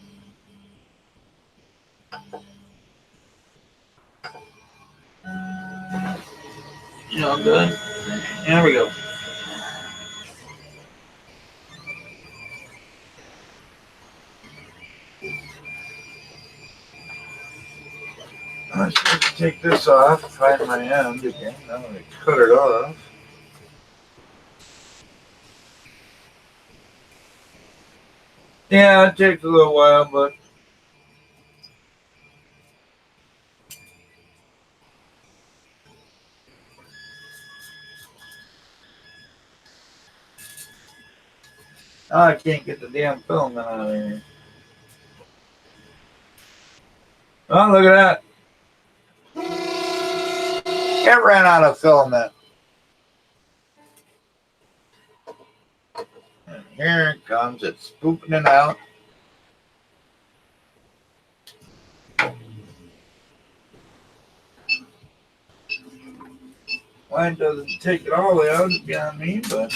you know, good. There we go. Let's just take this off, find my end again. I'm going to cut it off. Yeah, it takes a little while, but oh, I can't get the damn filament out of here. Oh, look at that. It ran out of filament. And here it comes. It's pooping it out. Why it doesn't take it all the way out is beyond me, but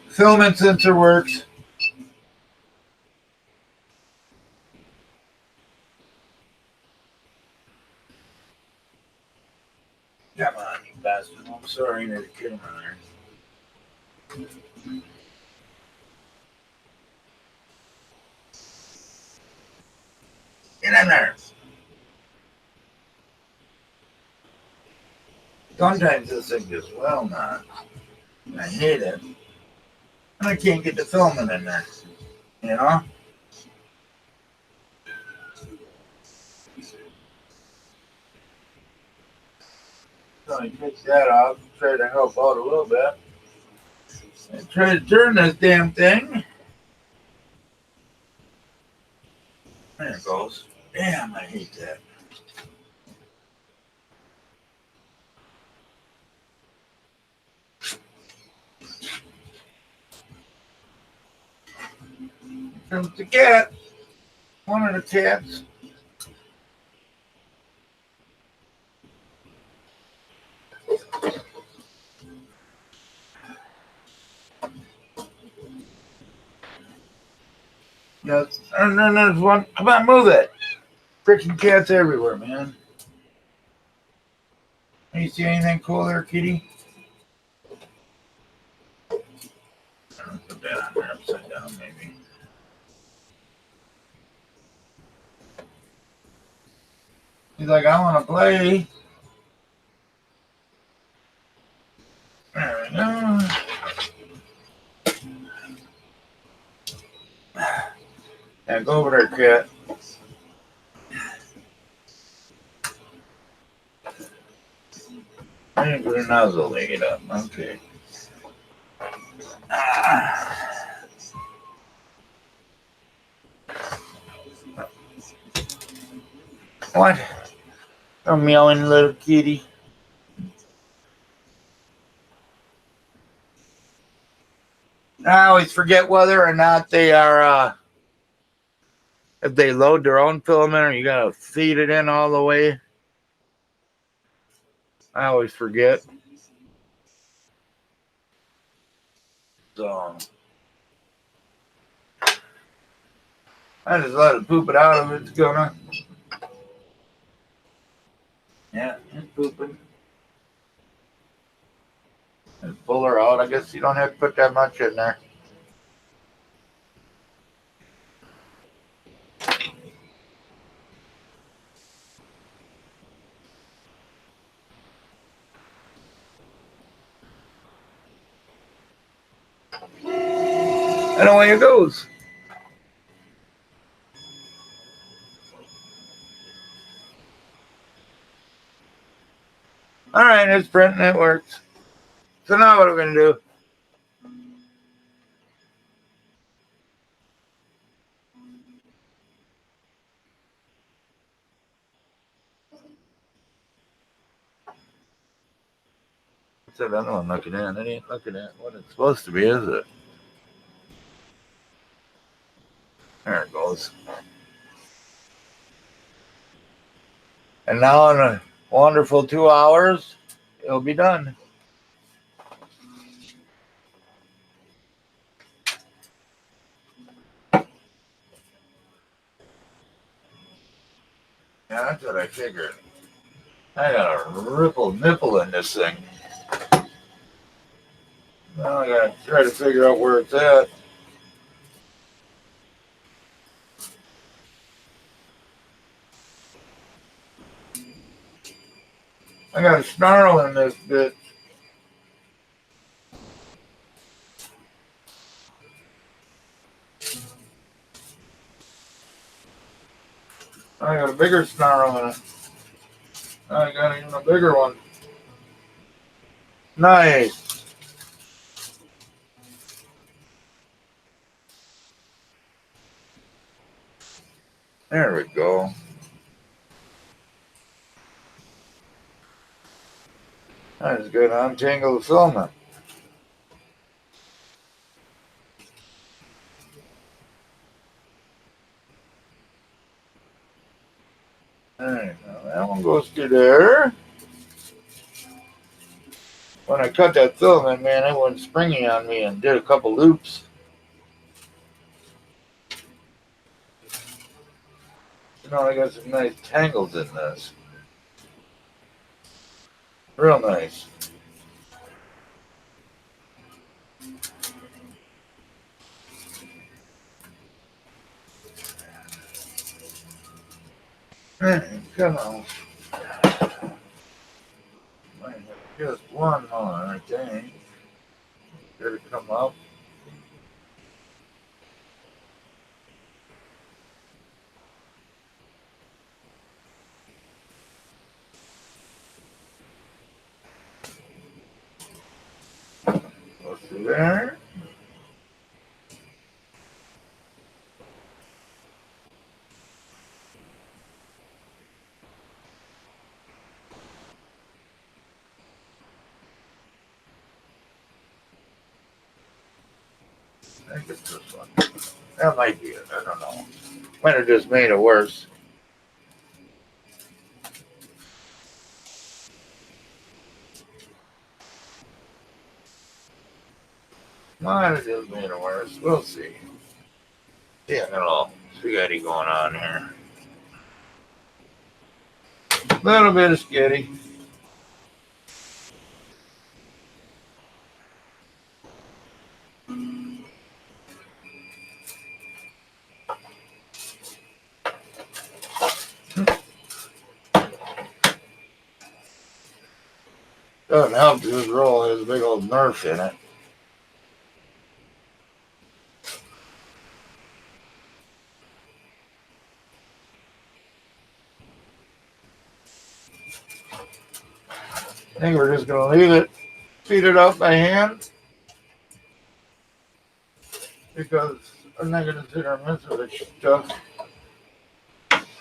filament sensor works. Come on, you bastard. I'm sorry, there's a kid in there. Get in there. Sometimes this thing just well not. I hate it. And I can't get the filament in there. You know? So I take that off, try to help out a little bit. And try to turn this damn thing. There it goes. Damn, I hate that. Comes the cat. One of the cats. Yes. And then there's one. Come on, move it. Freaking cats everywhere, man. You see anything cool there, kitty? I'll put that on there upside down, maybe. He's like, I want to play. There we go. Yeah, go over there, cat. I ain't gonna nozzle it up. Okay. What? A meowing little kitty. I always forget whether or not they are, if they load their own filament or you gotta feed it in all the way. I always forget. So I just let it poop it out of it. It's gonna. Yeah, it's pooping. And pull her out. I guess you don't have to put that much in there. And away it goes. All right, it's printing. It works. So now what are we gonna do? What's that other one looking at? It ain't looking at what it's supposed to be, is it? There it goes. And now in a wonderful 2 hours, it'll be done. Yeah, that's what I figured. I got a ripple nipple in this thing. Now I gotta try to figure out where it's at. I got a snarl in this bit. I got a bigger snarl in it. I got even a bigger one. Nice. There we go. I just got to untangle the filament. Alright, now that one goes through there. When I cut that filament, man, it went springy on me and did a couple loops. You know, I got some nice tangles in this. Real nice. Come on. Might have just one more, I think. Did it come up? Go through there. I think it's this one. That might be it. I don't know. Might have just made it worse. Might have just made it worse. We'll see. Yeah, a little spaghetti going on here. A little bit of skitty. Doesn't help this roll has a big old Nerf in it. I think we're just going to leave it, feed it up by hand, because I'm not going to sit there and mess with it stuff.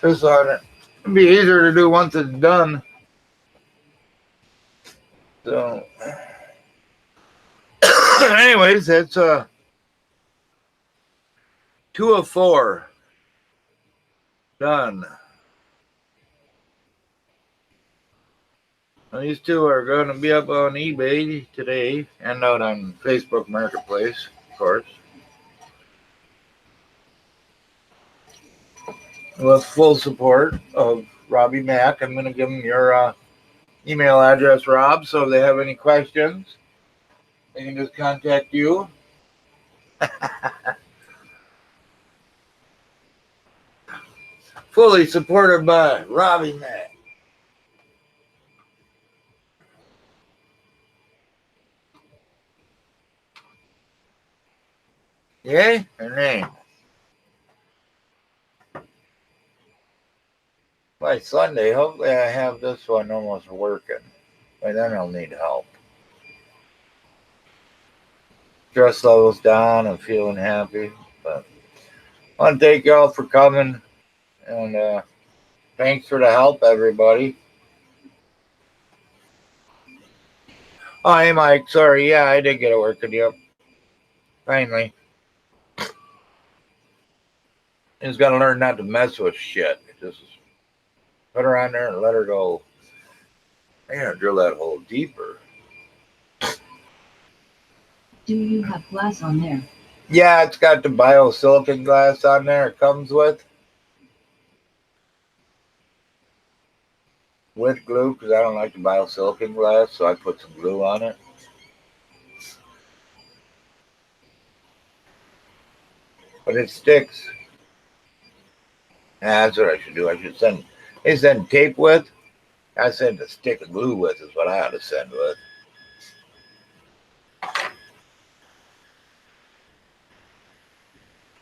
Piss on it. It'd be easier to do once it's done. So, anyways, that's 2 of 4 done. Well, these two are going to be up on eBay today and out on Facebook Marketplace, of course. With full support of Robbie Mack. I'm going to give them your email address, Rob, so if they have any questions, they can just contact you. Fully supported by Robbie Mack. Yay or nay? By Sunday, hopefully I have this one almost working. By then I'll need help. Stress levels down and feeling happy. But I want to thank y'all for coming. And thanks for the help, everybody. Oh, hey, Mike. Sorry. Yeah, I did get it working. Yep. Finally. Just got to learn not to mess with shit. Just put her on there and let her go. I got to drill that hole deeper. Do you have glass on there? Yeah, it's got the biosilicon glass on there it comes with glue, because I don't like the biosilicon glass, so I put some glue on it. But it sticks. That's what I should do. I should send. They send tape with. I send a stick of glue with is what I ought to send with.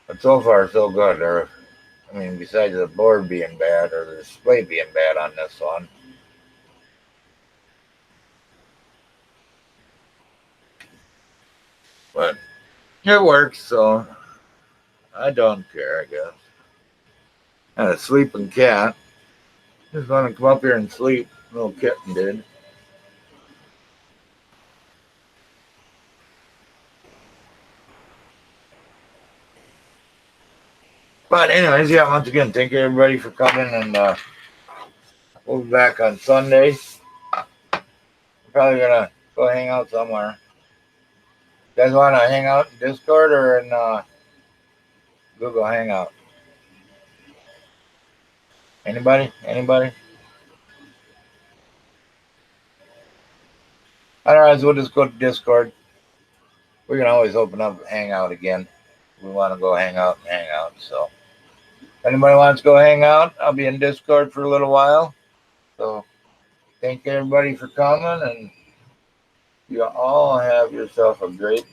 But so far, so good. I mean, besides the board being bad or the display being bad on this one. But it works, so I don't care, I guess. And a sleeping cat. Just want to come up here and sleep. Little kitten did. But anyways, yeah, once again, thank you everybody for coming, and we'll be back on Sunday. Probably gonna go hang out somewhere. You guys want to hang out in Discord or in Google Hangout? Anybody? Otherwise, we'll just go to Discord. We can always open up Hangout again. We want to go hang out. So, if anybody wants to go hang out, I'll be in Discord for a little while. So, thank everybody for coming, and you all have yourself a great